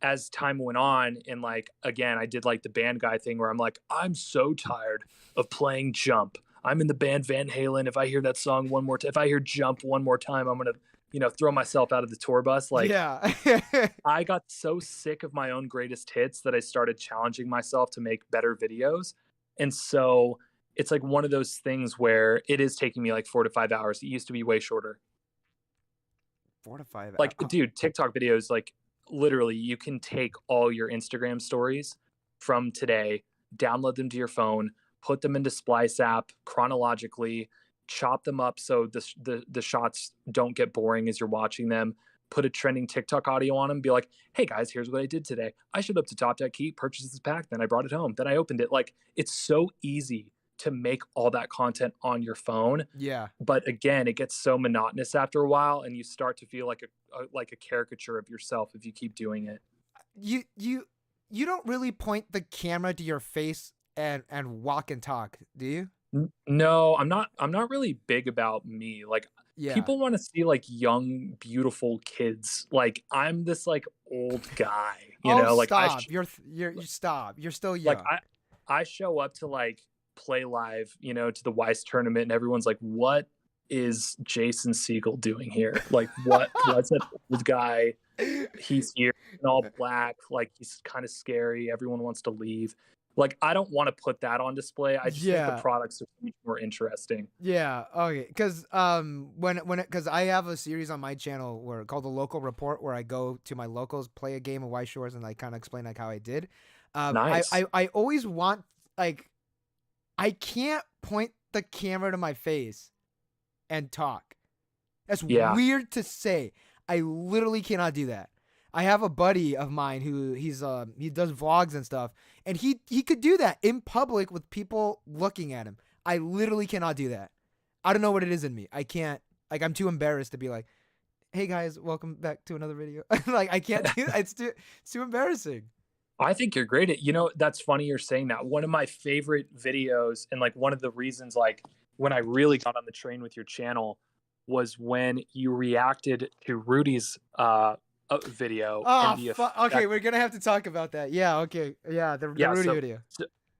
as time went on, and like, again, I did like the band guy thing where I'm like, I'm so tired of playing Jump. I'm in the band Van Halen. If I hear that song one more time, if I hear Jump one more time, I'm going to throw myself out of the tour bus. Like, Yeah. I got so sick of my own greatest hits that I started challenging myself to make better videos. And so it's like one of those things where it is taking me like 4 to 5 hours. It used to be way shorter. 4 to 5 Like, hours. dude, TikTok videos, like literally you can take all your Instagram stories from today, download them to your phone, put them into Splice app chronologically, chop them up so the shots don't get boring as you're watching them, put a trending TikTok audio on them, be like, hey guys, here's what I did today. I showed up to Top Deck Key, purchased this pack, then I brought it home, then I opened it. Like, it's so easy to make all that content on your phone. Yeah. But again, it gets so monotonous after a while, and you start to feel like a caricature of yourself if you keep doing it. You don't really point the camera to your face and walk and talk, do you? No, I'm not really big about me. Like, Yeah. people want to see like young, beautiful kids. Like, I'm this like old guy, like stop. You stop. You're still young. like I show up to like play live, to the Weiss tournament, and everyone's like, what is Jason Siegel doing here? Like, what's that old guy? He's here in all black, like he's kind of scary. Everyone wants to leave. Like, I don't want to put that on display. I just think the products are much more interesting. Yeah. Okay. Because because I have a series on my channel called the Local Report, where I go to my locals, play a game of Weiss Schwarz, and I kind of explain like how I did. Nice. I always want, like, I can't point the camera to my face and talk. That's weird to say. I literally cannot do that. I have a buddy of mine who he does vlogs and stuff, and he could do that in public with people looking at him. I literally cannot do that. I don't know what it is in me. I can't, like, I'm too embarrassed to be like, hey guys, welcome back to another video. Like, I can't do that. It's too embarrassing. I think you're great at, that's funny you're saying that. One of my favorite videos, and like one of the reasons, like, when I really got on the train with your channel was when you reacted to Rudy's video. Okay, we're gonna have to talk about that. Yeah, okay. Yeah, the Rudy video.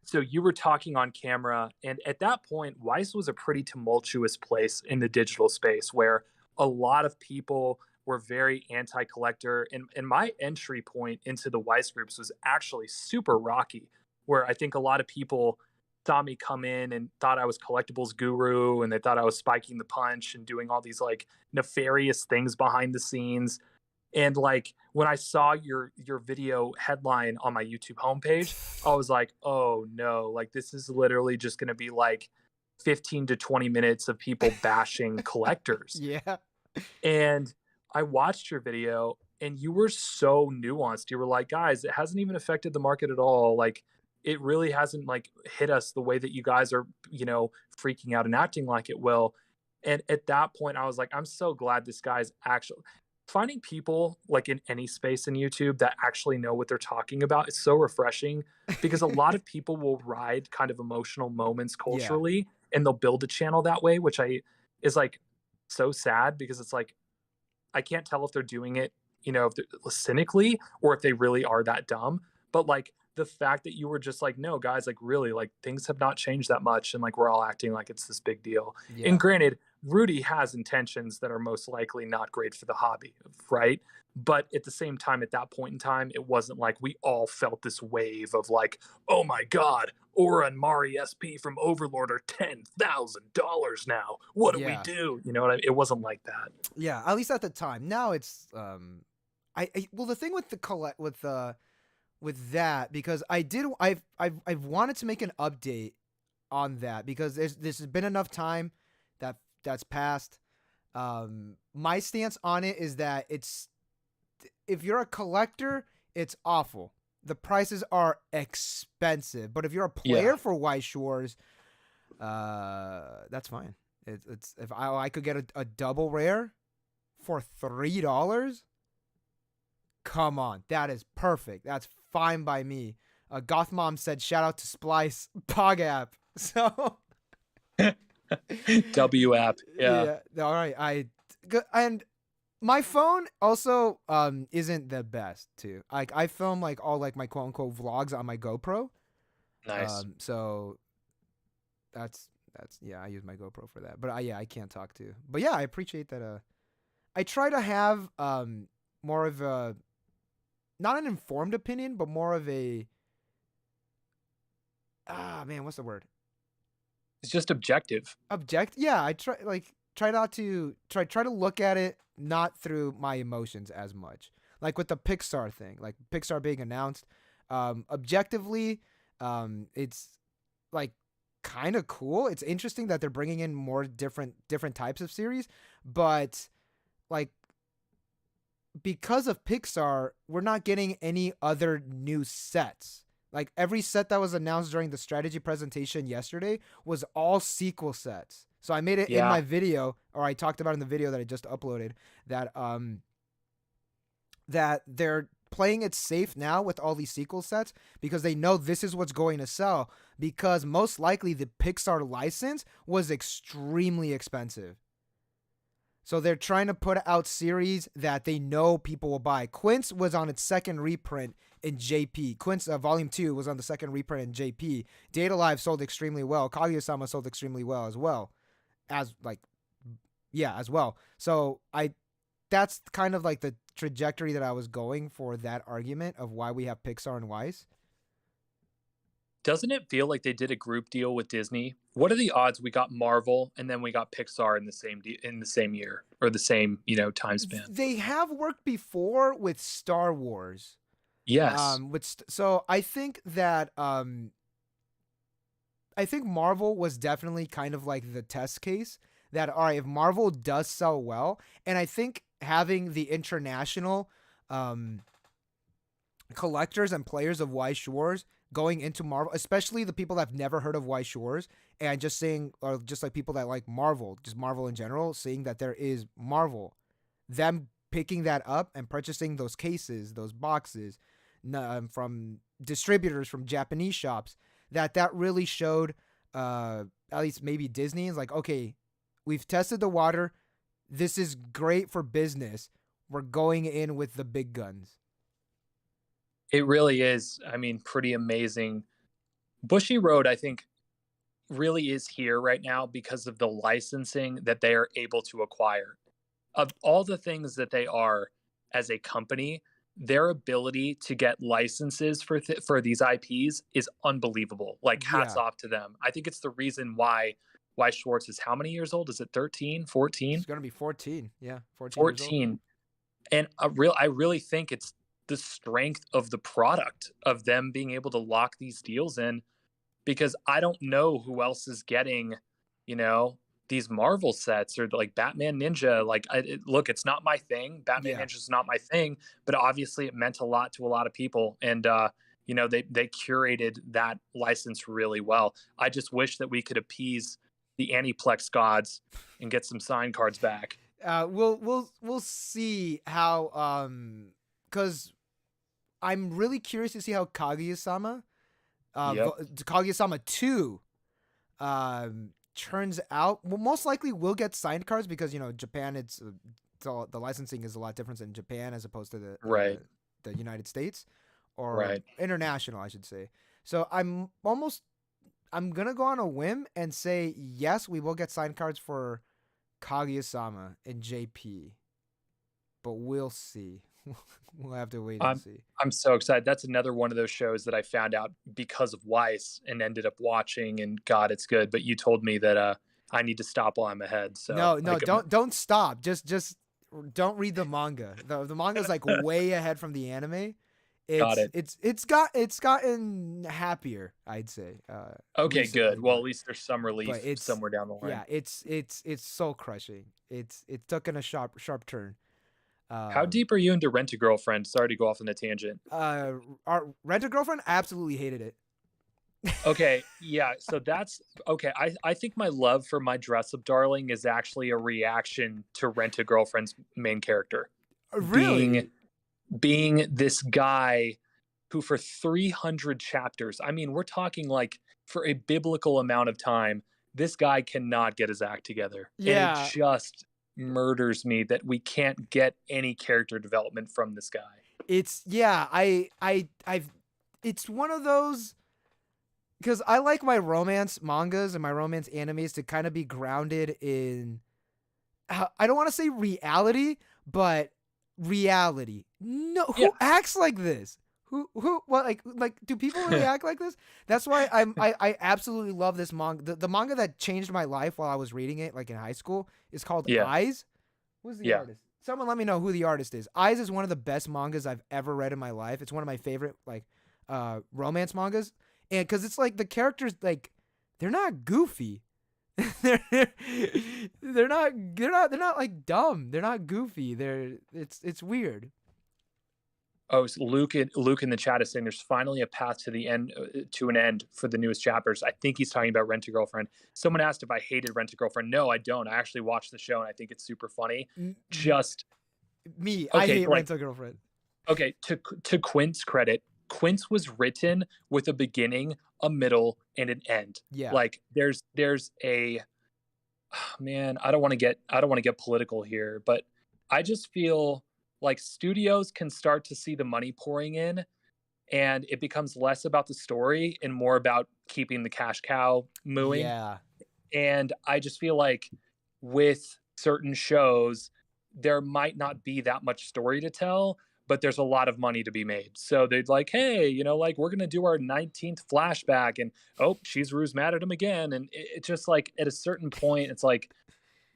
So you were talking on camera, and at that point, Weiss was a pretty tumultuous place in the digital space where a lot of people were very anti-collector. And my entry point into the Weiss groups was actually super rocky, where I think a lot of people saw me come in and thought I was collectibles guru, and they thought I was spiking the punch and doing all these like nefarious things behind the scenes. And like, when I saw your video headline on my YouTube homepage, I was like, oh no, like, this is literally just going to be like 15 to 20 minutes of people bashing collectors. Yeah. And I watched your video, and you were so nuanced. You were like, guys, it hasn't even affected the market at all. Like, it really hasn't like hit us the way that you guys are, freaking out and acting like it will. And at that point, I was like, I'm so glad this guy's actually finding people like in any space in YouTube that actually know what they're talking about. It's so refreshing, because a lot of people will ride kind of emotional moments culturally, and they'll build a channel that way, which is like so sad, because it's like, I can't tell if they're doing it, if cynically, or if they really are that dumb. But like, the fact that you were just like, no guys, like, really, like, things have not changed that much, and like, we're all acting like it's this big deal. Yeah. And granted, Rudy has intentions that are most likely not great for the hobby, right? But at the same time, at that point in time, it wasn't like we all felt this wave of like, oh my God, Aura and Mari SP from Overlord are $10,000 now. What do we do? You know what I mean? It wasn't like that. Yeah, at least at the time. Now it's well, the thing with with that, because I've wanted to make an update on that, because this has been enough time that's passed. My stance on it is that if you're a collector, it's awful. The prices are expensive, but if you're a player for Weiss Schwarz, that's fine. It's if I could get a double rare for $3, come on, that is perfect. That's fine by me. Goth Mom said, shout out to Splice Pog app. So W app. Yeah. All right. And my phone also isn't the best too. Like, I film like all like my quote unquote vlogs on my GoPro. Nice. So that's I use my GoPro for that. But I can't talk to. But yeah, I appreciate that. I try to have more of a, not an informed opinion, but more of a, man, what's the word? It's just objective. Yeah, I try not to try to look at it not through my emotions as much. Like with the Pixar thing, like Pixar being announced, objectively, it's like kind of cool. It's interesting that they're bringing in more different types of series, but like because of Pixar, we're not getting any other new sets. Like every set that was announced during the strategy presentation yesterday was all sequel sets. So I made it in Yeah. my video, or I talked about in the video that I just uploaded, that they're playing it safe now with all these sequel sets because they know this is what's going to sell, because most likely the Pixar license was extremely expensive. So they're trying to put out series that they know people will buy. Quince was on its second reprint in JP. Quince Volume 2 was on the second reprint in JP. Data Live sold extremely well. Kaguya-sama sold extremely well as well. As well. So that's kind of like the trajectory that I was going for that argument of why we have Pixar and Weiss. Doesn't it feel like they did a group deal with Disney? What are the odds we got Marvel and then we got Pixar in the same year or the same, time span? They have worked before with Star Wars. Yes. So I think that I think Marvel was definitely kind of like the test case that, all right, if Marvel does sell well, and I think having the international collectors and players of Weiss Schwarz going into Marvel, especially the people that have never heard of Weiss Schwarz, and just seeing, or just like people that like Marvel, just Marvel in general, seeing that there is Marvel, them picking that up and purchasing those cases, those boxes from distributors, from Japanese shops, that really showed, at least maybe Disney is like, okay, we've tested the water. This is great for business. We're going in with the big guns. It really is. I mean, pretty amazing. Bushy Road, I think, really is here right now because of the licensing that they are able to acquire. Of all the things that they are as a company, their ability to get licenses for these IPs is unbelievable. Like, hats off to them. I think it's the reason why Schwarz is how many years old? Is it 13, 14? It's going to be 14. Yeah, 14. And I really think it's the strength of the product of them being able to lock these deals in, because I don't know who else is getting, these Marvel sets or like Batman Ninja. Like, look, it's not my thing. Batman Ninja is not my thing, but obviously it meant a lot to a lot of people. And, they curated that license really well. I just wish that we could appease the Aniplex gods and get some signed cards back. We'll see how, because I'm really curious to see how Kaguya-sama, Kaguya-sama 2, turns out. Well, most likely we'll get signed cards because Japan, it's all, the licensing is a lot different in Japan as opposed to the United States, or international, I should say. So I'm gonna go on a whim and say yes, we will get signed cards for Kaguya-sama and JP, but we'll see. We'll have to wait and see. I'm so excited. That's another one of those shows that I found out because of Weiss and ended up watching, and God, it's good. But you told me that I need to stop while I'm ahead. So no, don't stop. Just don't read the manga. The manga is like way ahead from the anime. It's gotten happier, I'd say. Okay, recently, good. Well, but, at least there's some relief somewhere down the line. Yeah, it's soul crushing. It's taken a sharp turn. How deep are you into Rent-A-Girlfriend? Sorry to go off on a tangent. Our Rent-A-Girlfriend, I absolutely hated it. Okay, yeah. So that's okay. I think my love for My Dress-Up Darling is actually a reaction to Rent-A-Girlfriend's main character. Really? Being this guy who for 300 chapters, I mean, we're talking like for a biblical amount of time, this guy cannot get his act together. Yeah. And it just murders me that we can't get any character development from this guy. It's it's one of those, because I like my romance mangas and my romance animes to kind of be grounded in, I don't want to say reality, but reality. No, Yeah. who acts like this? Who what like do people really act like this? That's why I absolutely love this manga. The manga that changed my life while I was reading it, like in high school, is called Yeah. Eyes. Who's the Yeah. artist? Someone let me know who the artist is. Eyes is one of the best mangas I've ever read in my life. It's one of my favorite like romance mangas, and because it's like the characters like they're not goofy. they're not like dumb. They're not goofy. It's weird. Oh, so Luke in the chat is saying there's finally a path to the end, to an end for the newest chapters. I think he's talking about Rent a Girlfriend. Someone asked if I hated Rent a Girlfriend. No, I don't. I actually watched the show and I think it's super funny. Just me, okay, I hate like, Rent a Girlfriend. Okay, to Quint's credit, Quince was written with a beginning, a middle, and an end. Yeah. Like there's a man, I don't want to get political here, but I just feel like studios can start to see the money pouring in and it becomes less about the story and more about keeping the cash cow mooing. Yeah. And I just feel like with certain shows, there might not be that much story to tell, but there's a lot of money to be made. So they'd like, hey, like we're going to do our 19th flashback and, oh, Shizru's mad at him again. And it just like at a certain point, it's like,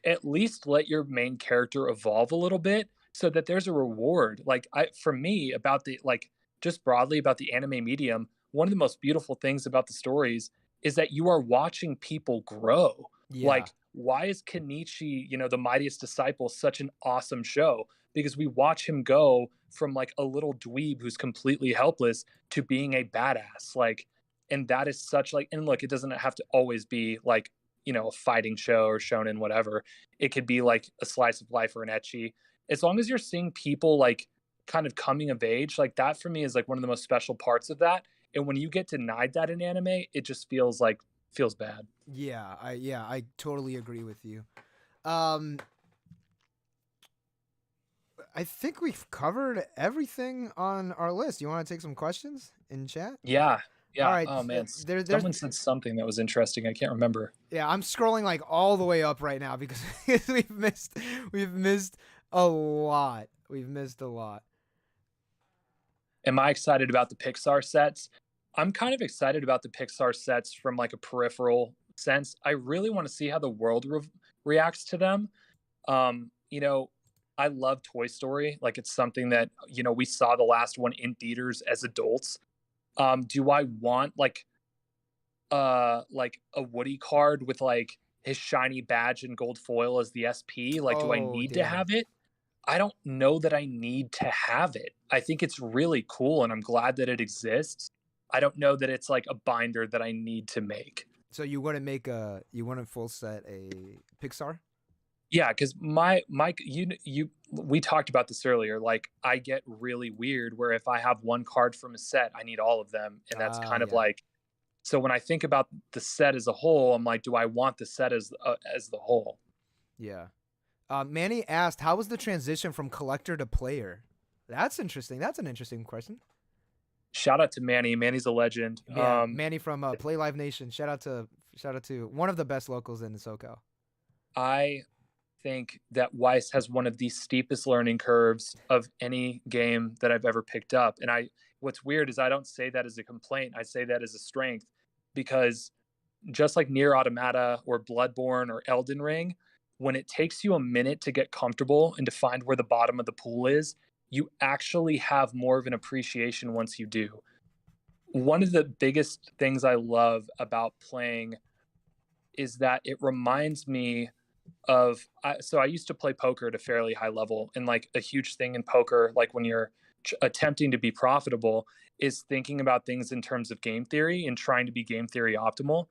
at least let your main character evolve a little bit so that there's a reward. Like for me about the, like just broadly about the anime medium, one of the most beautiful things about the stories is that you are watching people grow. Yeah. Like, why is Kenichi, the mightiest disciple, such an awesome show? Because we watch him go from like a little dweeb who's completely helpless to being a badass. Like, and that is such like, and look, it doesn't have to always be like, a fighting show or shonen, whatever. It could be like a slice of life or an ecchi. As long as you're seeing people like kind of coming of age, like that for me is like one of the most special parts of that. And when you get denied that in anime, it just feels bad. Yeah, I totally agree with you. I think we've covered everything on our list. You want to take some questions in chat? Yeah. All right. Oh man, There's someone said something that was interesting. I can't remember. Yeah, I'm scrolling like all the way up right now because we've missed a lot. We've missed a lot. Am I excited about the Pixar sets? I'm kind of excited about the Pixar sets from like a peripheral sense. I really want to see how the world reacts to them. I love Toy Story. Like it's something that, we saw the last one in theaters as adults. Do I want like a Woody card with like his shiny badge and gold foil as the SP? Like, do I need to have it? I don't know that I need to have it. I think it's really cool and I'm glad that it exists. I don't know that it's like a binder that I need to make. So you want to full set a Pixar? Yeah, because we talked about this earlier. Like I get really weird where if I have one card from a set, I need all of them, and that's kind of like. So when I think about the set as a whole, I'm like, do I want the set as the whole? Yeah. Manny asked, how was the transition from collector to player? That's interesting. That's an interesting question. Shout out to Manny. Manny's a legend. Yeah, Manny from Play Live Nation. Shout out to one of the best locals in SoCal. I think that Weiss has one of the steepest learning curves of any game that I've ever picked up. And what's weird is I don't say that as a complaint. I say that as a strength because just like Nier Automata or Bloodborne or Elden Ring, when it takes you a minute to get comfortable and to find where the bottom of the pool is, you actually have more of an appreciation once you do. One of the biggest things I love about playing is that it reminds me of, so I used to play poker at a fairly high level, and like a huge thing in poker, like when you're attempting to be profitable, is thinking about things in terms of game theory and trying to be game theory optimal.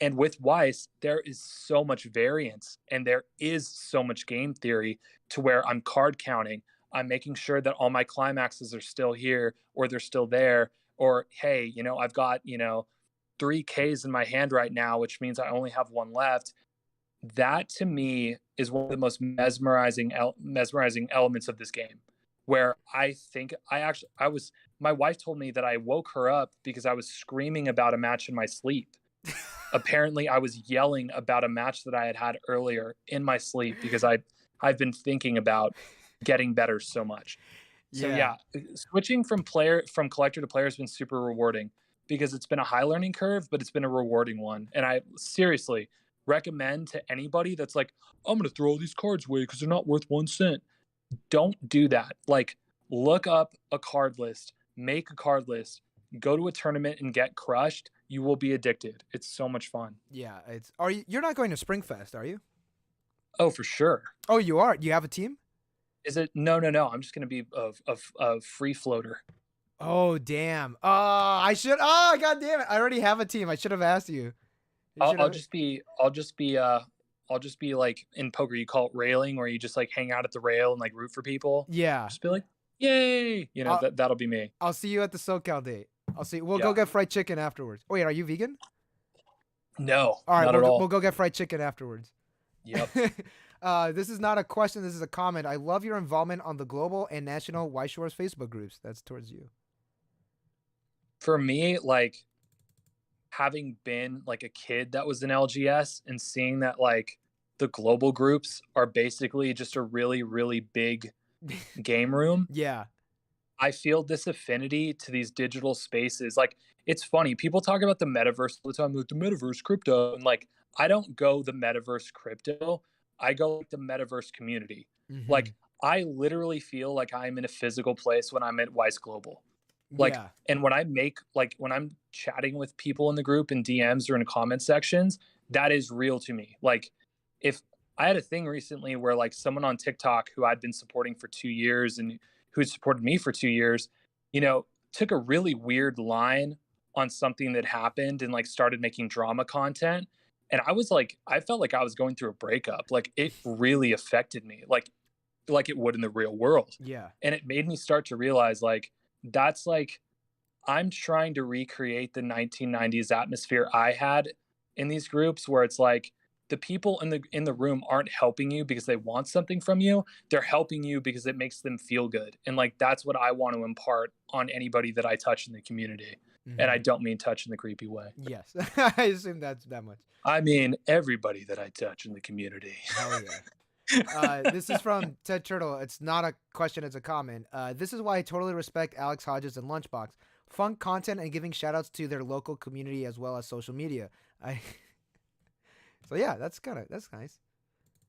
And with Weiss, there is so much variance and there is so much game theory to where I'm card counting. I'm making sure that all my climaxes are still here or they're still there. Or, hey, I've got, 3 Ks in my hand right now, which means I only have one left. That to me is one of the most mesmerizing elements of this game, where I think my wife told me that I woke her up because I was screaming about a match in my sleep. Apparently I was yelling about a match that I had earlier in my sleep because I've been thinking about getting better so much. So yeah, switching from collector to player has been super rewarding because it's been a high learning curve, but it's been a rewarding one. And I seriously recommend to anybody that's like, I'm going to throw all these cards away because they're not worth 1 cent. Don't do that. Like, look up a card list, make a card list, go to a tournament and get crushed. You will be addicted. It's so much fun. Yeah, you're not going to Springfest, are you? Oh, for sure. Oh, you are. You have a team? Is it? No. I'm just going to be a free floater. Oh, damn. I should. Oh, god damn it. I already have a team. I should have asked you. I'll just be like in poker, you call it railing, where you just like hang out at the rail and like root for people. Yeah. Just be like, yay. You know, that'll be me. I'll see you at the SoCal date. We'll go get fried chicken afterwards. Wait, are you vegan? No. All right, not at all. We'll go get fried chicken afterwards. Yep. This is not a question. This is a comment. I love your involvement on the global and national Weiss Schwarz Facebook groups. That's towards you. For me, like, having been like a kid that was in LGS and seeing that like the global groups are basically just a really, really big game room. Yeah. I feel this affinity to these digital spaces. Like, it's funny. People talk about the metaverse all the time, like the metaverse crypto. And like, I don't go the metaverse crypto. I go like the metaverse community. Mm-hmm. Like, I literally feel like I'm in a physical place when I'm at Weiss Global. Like, and when I'm chatting with people in the group in DMs or in comment sections, that is real to me. Like, if I had a thing recently where like someone on TikTok who I'd been supporting for 2 years and who supported me for 2 years, you know, took a really weird line on something that happened and like started making drama content. And I was like, I felt like I was going through a breakup. Like, it really affected me, like it would in the real world. Yeah. And it made me start to realize like, that's like, I'm trying to recreate the 1990s atmosphere I had in these groups, where it's like the people in the room aren't helping you because they want something from you. They're helping you because it makes them feel good. And like, that's what I want to impart on anybody that I touch in the community. Mm-hmm. And I don't mean touch in the creepy way. Yes. I assume that's that much. I mean everybody that I touch in the community. Hell yeah. This is from Ted Turtle. It's not a question, it's a comment. This is why I totally respect Alex Hodges and Lunchbox. Fun content and giving shout outs to their local community as well as social media. So yeah, that's nice.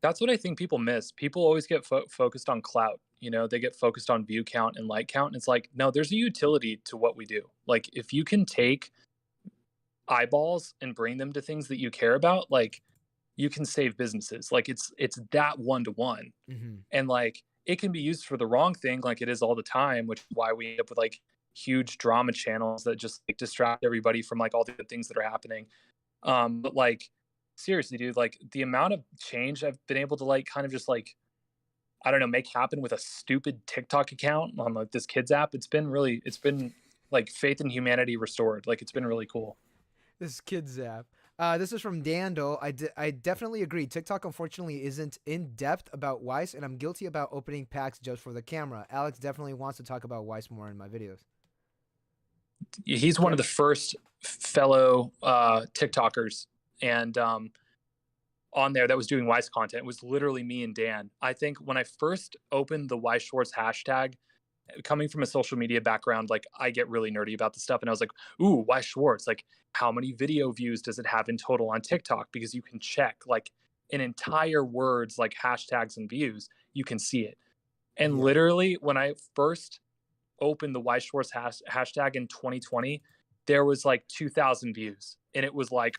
That's what I think people miss. People always get focused on clout. You know, they get focused on view count and like count. And it's like, no, there's a utility to what we do. Like, if you can take eyeballs and bring them to things that you care about, like, you can save businesses. Like, it's that one-to-one. Mm-hmm. And like, it can be used for the wrong thing, like it is all the time, which is why we end up with like huge drama channels that just like distract everybody from like all the good things that are happening. But like, seriously, dude, like the amount of change I've been able to like kind of just like, I don't know, make happen with a stupid TikTok account on like this kids app. It's been like faith in humanity restored. Like, it's been really cool. This kids app. This is from Dandel. I definitely agree. TikTok, unfortunately, isn't in depth about Weiss, and I'm guilty about opening packs just for the camera. Alex definitely wants to talk about Weiss more in my videos. He's one of the first fellow TikTokers, and on there that was doing Weiss content. It was literally me and Dan. I think when I first opened the Weiss Schwarz hashtag, coming from a social media background, like, I get really nerdy about the stuff. And I was like, ooh, Weiss Schwarz, like, how many video views does it have in total on TikTok? Because you can check like an entire word's like hashtags and views, you can see it. And literally when I first opened the Weiss Schwarz hashtag in 2020, there was like 2,000 views. And it was like,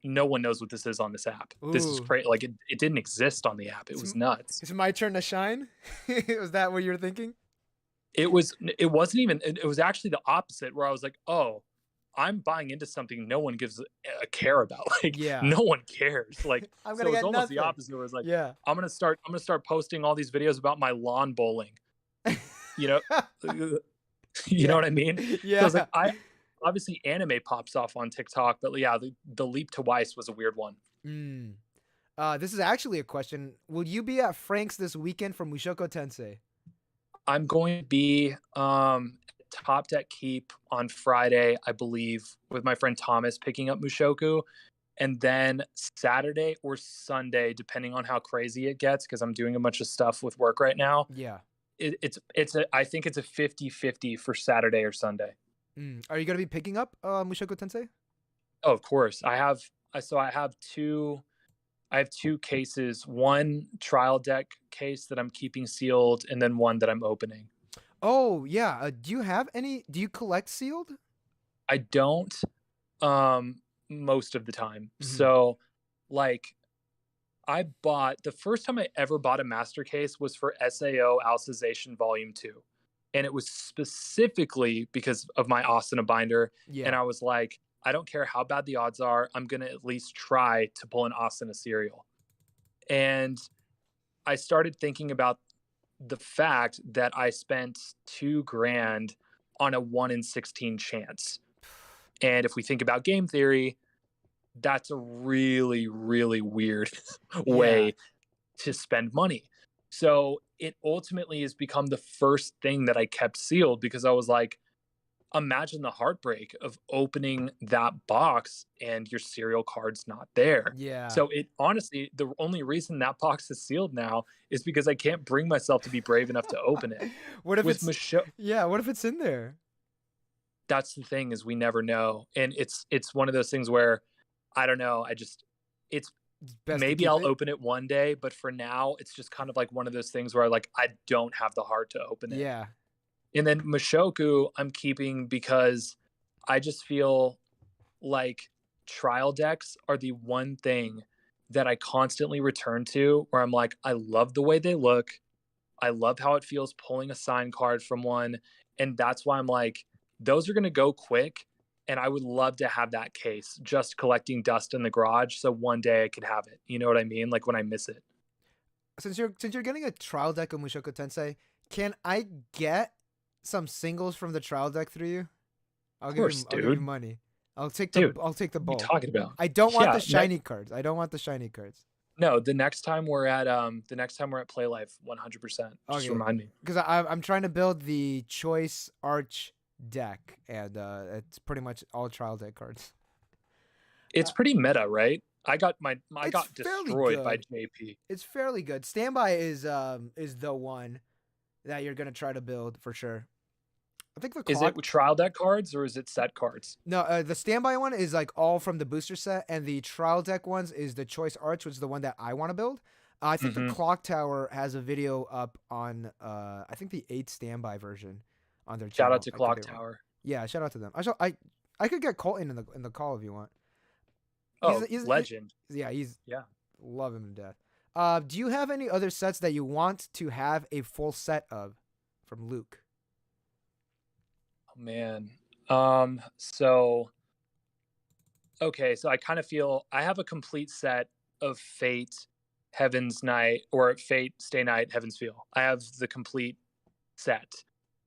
no one knows what this is on this app. Ooh. This is crazy. Like, it didn't exist on the app. It was nuts. It's my turn to shine. Was that what you were thinking? It was actually the opposite, where I was like, oh, I'm buying into something no one gives a care about. Like, no one cares. Like, so it was almost the opposite. Where it was like, I'm gonna start posting all these videos about my lawn bowling. You know, you know what I mean? Yeah. So I was like, obviously anime pops off on TikTok, but yeah, the leap to Weiss was a weird one. This is actually a question. Will you be at Frank's this weekend for Mushoku Tensei? I'm going to be Top Deck Keep on Friday, I believe, with my friend Thomas picking up Mushoku. And then Saturday or Sunday, depending on how crazy it gets, because I'm doing a bunch of stuff with work right now. Yeah. I think it's a 50-50 for Saturday or Sunday. Are you gonna be picking up Mushoku Tensei? Oh, of course. I have two cases, one trial deck case that I'm keeping sealed, and then one that I'm opening. Oh yeah. Do you have any? Do you collect sealed? I don't most of the time. Mhm. So like the first time I ever bought a master case was for SAO Alcization Volume 2. And it was specifically because of my Asuna binder. Yeah. And I was like, I don't care how bad the odds are, I'm going to at least try to pull an Asuna serial. And I started thinking about the fact that I spent $2,000 on a 1 in 16 chance. And if we think about game theory, that's a really, really weird way to spend money. So it ultimately has become the first thing that I kept sealed, because I was like, imagine the heartbreak of opening that box and your serial card's not there. Yeah. So it honestly, the only reason that box is sealed now is because I can't bring myself to be brave enough to open it. What if With it's Yeah, what if it's in there? That's the thing, is we never know. And it's one of those things where I don't know. It's Best maybe I'll open it one day, but for now, it's just kind of like one of those things where I don't have the heart to open it. Yeah. And then Mushoku, I'm keeping because I just feel like trial decks are the one thing that I constantly return to, where I'm like, I love the way they look. I love how it feels pulling a sign card from one. And that's why I'm like, those are going to go quick. And I would love to have that case just collecting dust in the garage, so one day I could have it. You know what I mean? Like when I miss it. Since you're getting a trial deck of Mushoku Tensei, can I get some singles from the trial deck through you? I'll give you money. I'll take the what are you bulk. talking about? I don't want the shiny cards. I don't want the shiny cards. No, the next time we're at Play Life, 100%. Just remind me. Because I'm trying to build the Choice Arch deck, and it's pretty much all trial deck cards. It's pretty meta, right? I got destroyed by JP. It's fairly good. Standby is the one that you're gonna try to build for sure. I think Is it trial deck cards or is it set cards? No, the standby one is like all from the booster set, and the trial deck ones is the Choice Arch, which is the one that I want to build. I think the Clock Tower has a video up on I think the 8 standby version on their channel. Shout out to Clock Tower. Yeah, shout out to them. I could get Colton in the call if you want. He's legend. He's love him to death. Do you have any other sets that you want to have a full set of from Luke? Oh man. So I kind of feel I have a complete set of Fate, Heaven's Night, or Fate, Stay Night, Heaven's Feel. I have the complete set.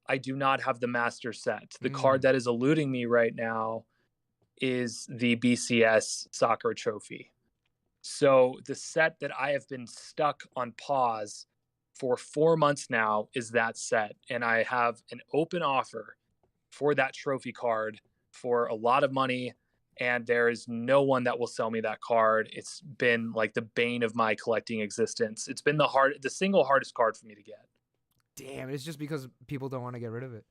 I do not have the master set. The card that is eluding me right now is the BCS Soccer Trophy. So the set that I have been stuck on pause for 4 months now is that set. And I have an open offer for that trophy card for a lot of money. And there is no one that will sell me that card. It's been like the bane of my collecting existence. It's been the single hardest card for me to get. Damn, it's just because people don't want to get rid of it.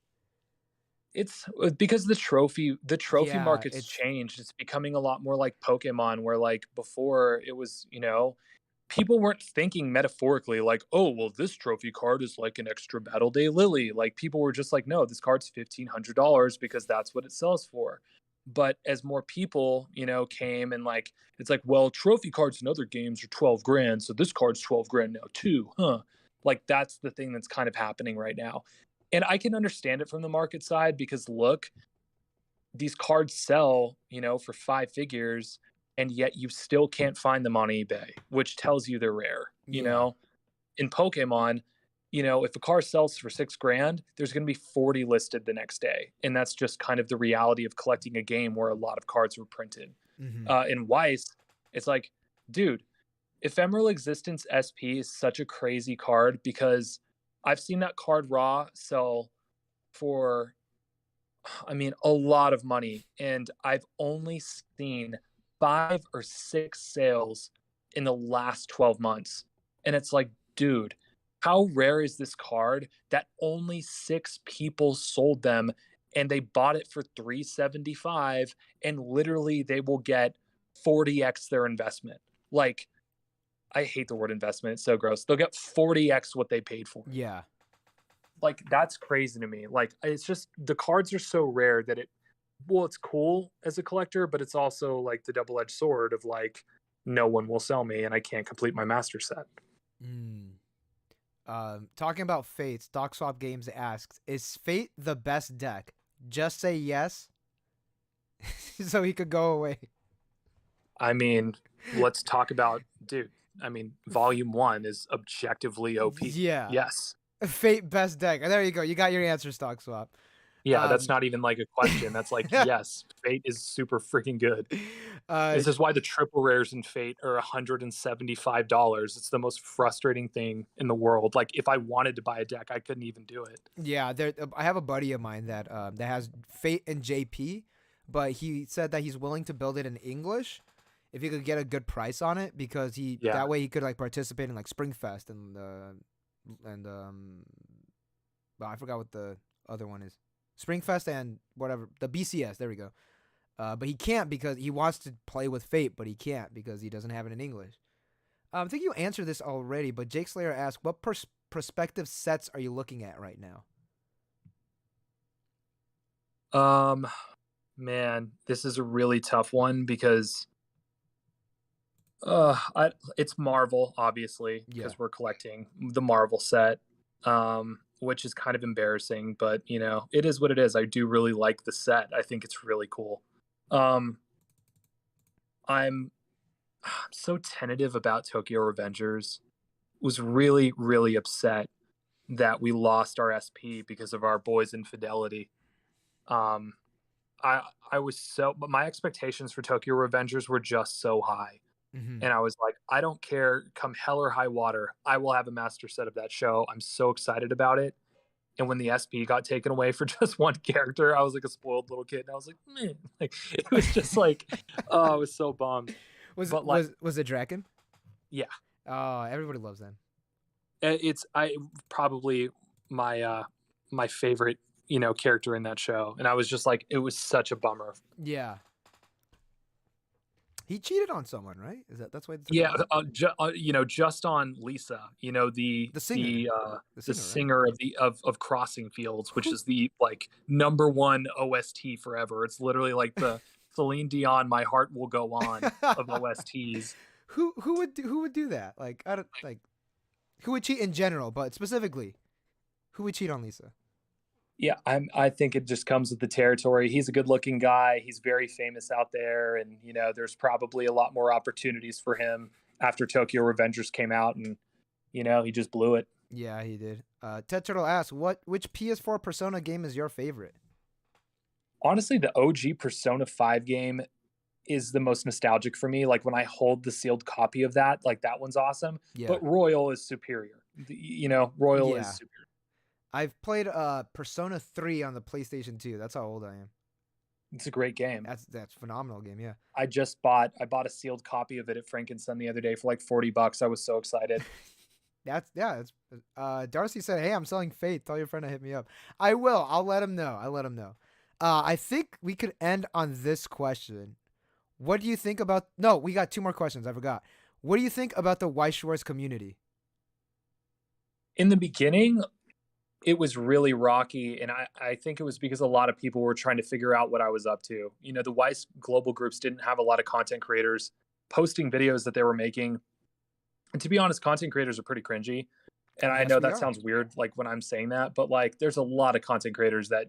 It's because the trophy market's changed. It's becoming a lot more like Pokemon, where like before it was, people weren't thinking metaphorically like, oh, well, this trophy card is like an extra Battle Day Lily. Like people were just like, no, this card's $1,500 because that's what it sells for. But as more people, came and like, it's like, well, trophy cards in other games are $12,000. So this card's $12,000 now too, huh? Like that's the thing that's kind of happening right now. And I can understand it from the market side because look, these cards sell, for 5 figures, and yet you still can't find them on eBay, which tells you they're rare. In Pokemon, if a card sells for $6,000, there's going to be 40 listed the next day. And that's just kind of the reality of collecting a game where a lot of cards were printed. In Weiss, it's like, dude, Ephemeral Existence SP is such a crazy card because I've seen that card raw sell for, a lot of money. And I've only seen 5 or 6 sales in the last 12 months. And it's like, dude, how rare is this card that only 6 people sold them and they bought it for $375 and literally they will get 40x their investment. Like, I hate the word investment. It's so gross. They'll get 40x what they paid for. Yeah. Like, that's crazy to me. Like, it's just, the cards are so rare that it's cool as a collector, but it's also like the double-edged sword of like, no one will sell me and I can't complete my master set. Talking about Fate, Stock Swap Games asks, is Fate the best deck? Just say yes so he could go away. I mean, let's talk about, dude. I mean, Volume 1 is objectively OP. Yeah. Yes. Fate best deck. There you go. You got your answer, Stock Swap. Yeah, that's not even like a question. That's like, yes, Fate is super freaking good. This is why the triple rares in Fate are $175. It's the most frustrating thing in the world. Like, if I wanted to buy a deck, I couldn't even do it. Yeah, I have a buddy of mine that has Fate and JP, but he said that he's willing to build it in English if he could get a good price on it, because that way he could like participate in like Springfest and well, I forgot what the other one is. Springfest and whatever, the BCS, there we go. But he can't because he wants to play with Fate, but he can't because he doesn't have it in English. I think you answered this already, but Jake Slayer asked, what prospective sets are you looking at right now? Man, this is a really tough one because it's Marvel, obviously, because we're collecting the Marvel set. Which is kind of embarrassing, but you know, it is what it is. I do really like the set. I think it's really cool. I'm so tentative about Tokyo Revengers. Was really, really upset that we lost our SP because of our boys' infidelity. I was but my expectations for Tokyo Revengers were just so high. Mm-hmm. And I was like, I don't care, come hell or high water, I will have a master set of that show. I'm so excited about it. And when the SP got taken away for just one character, I was like a spoiled little kid. And I was like, man, like, it was just like, oh, I was so bummed. Was it Draken? Yeah. Oh, everybody loves them. It's probably my my favorite, character in that show. And I was just like, it was such a bummer. Yeah. He cheated on someone, right? That's why? Just on Lisa. The singer of Crossing Fields, which is the like #1 OST forever. It's literally like the Celine Dion "My Heart Will Go On" of OSTs. Who would do that? Like, I don't like. Who would cheat in general, but specifically, who would cheat on Lisa? Yeah, I think it just comes with the territory. He's a good-looking guy. He's very famous out there, and there's probably a lot more opportunities for him after Tokyo Revengers came out, and he just blew it. Yeah, he did. Ted Turtle asks, which PS4 Persona game is your favorite? Honestly, the OG Persona 5 game is the most nostalgic for me. Like when I hold the sealed copy of that, like that one's awesome. Yeah. But Royal is superior. Royal is superior. I've played Persona 3 on the PlayStation 2. That's how old I am. It's a great game. That's a phenomenal game, yeah. I bought a sealed copy of it at Frankenstein the other day for like $40. I was so excited. Darcy said, "Hey, I'm selling Fate. Tell your friend to hit me up." I will. I'll let him know. I think we could end on this question. What do you think about... No, we got 2 more questions. I forgot. What do you think about the Weiss Schwarz community? In the beginning, it was really rocky, and I think it was because a lot of people were trying to figure out what I was up to. The Weiss global groups didn't have a lot of content creators posting videos that they were making. And to be honest, content creators are pretty cringy. And I know that sounds weird, like when I'm saying that, but like there's a lot of content creators that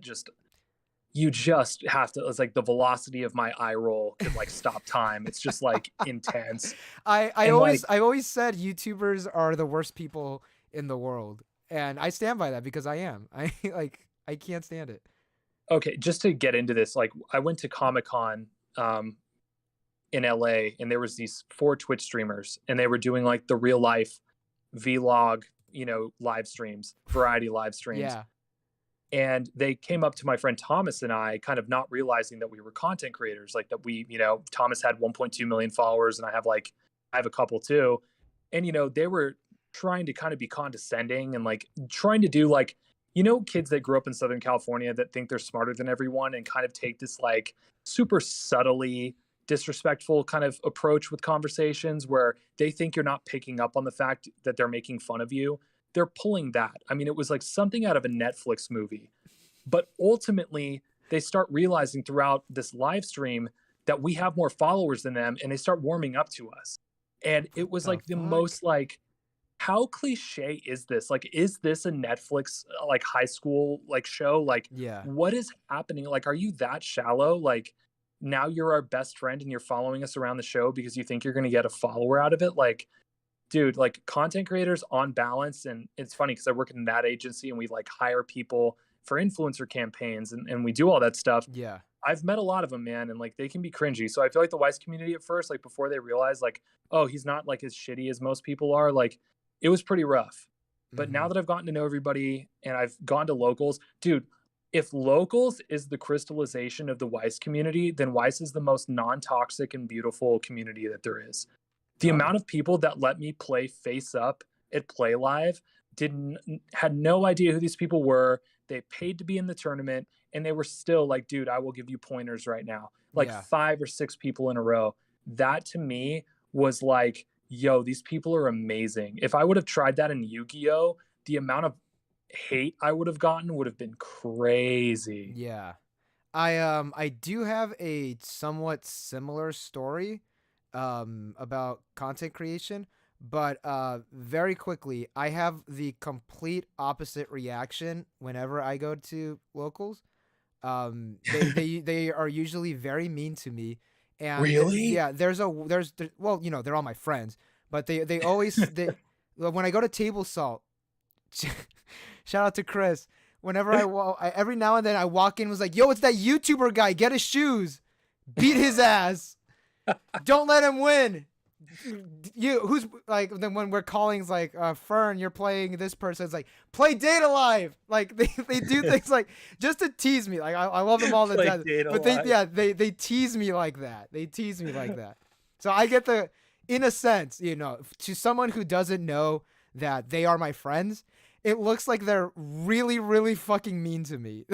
you just have to, it's like the velocity of my eye roll could like stop time. It's just like intense. I always said YouTubers are the worst people in the world. And I stand by that because I am. I can't stand it. Okay, just to get into this, like I went to Comic-Con in LA, and there was these 4 Twitch streamers, and they were doing like the real life vlog, live streams, variety live streams. Yeah. And they came up to my friend Thomas and I, kind of not realizing that we were content creators, like that we, Thomas had 1.2 million followers and I have a couple too. And, they were trying to kind of be condescending and like trying to do like, kids that grew up in Southern California that think they're smarter than everyone and kind of take this like super subtly disrespectful kind of approach with conversations where they think you're not picking up on the fact that they're making fun of you. They're pulling that. I mean, it was like something out of a Netflix movie. But ultimately, they start realizing throughout this live stream that we have more followers than them, and they start warming up to us. And it was like the most like, how cliche is this? Like, is this a Netflix like high school like show? Like, what is happening? Like, are you that shallow? Like, now you're our best friend and you're following us around the show because you think you're going to get a follower out of it? Like, dude, like content creators on balance. And it's funny because I work in an ad agency and we like hire people for influencer campaigns and we do all that stuff. Yeah. I've met a lot of them, man, and like they can be cringy. So I feel like the Weiss community at first, like before they realize like, oh, he's not like as shitty as most people are, like it was pretty rough. But now that I've gotten to know everybody and I've gone to locals, dude, if locals is the crystallization of the Weiss community, then Weiss is the most non-toxic and beautiful community that there is. The amount of people that let me play face up at Play Live had no idea who these people were. They paid to be in the tournament and they were still like, dude, I will give you pointers right now. Like 5 or 6 people in a row. That to me was like, yo, these people are amazing. If I would have tried that in Yu-Gi-Oh, the amount of hate I would have gotten would have been crazy. Yeah. I do have a somewhat similar story about content creation, but very quickly, I have the complete opposite reaction whenever I go to locals. They are usually very mean to me, and really, yeah. Well, they're all my friends, but they always when I go to Table Salt, shout out to Chris. Whenever I every now and then I walk in, was like, yo, it's that YouTuber guy. Get his shoes, beat his ass. Don't let him win. Who's like, then when we're calling, it's like, Fern, you're playing this person. It's like, play Data Live. Like they do things like just to tease me. Like I love them all the time, but they tease me like that. They tease me like that. So I get in a sense, to someone who doesn't know that they are my friends, it looks like they're really, really fucking mean to me.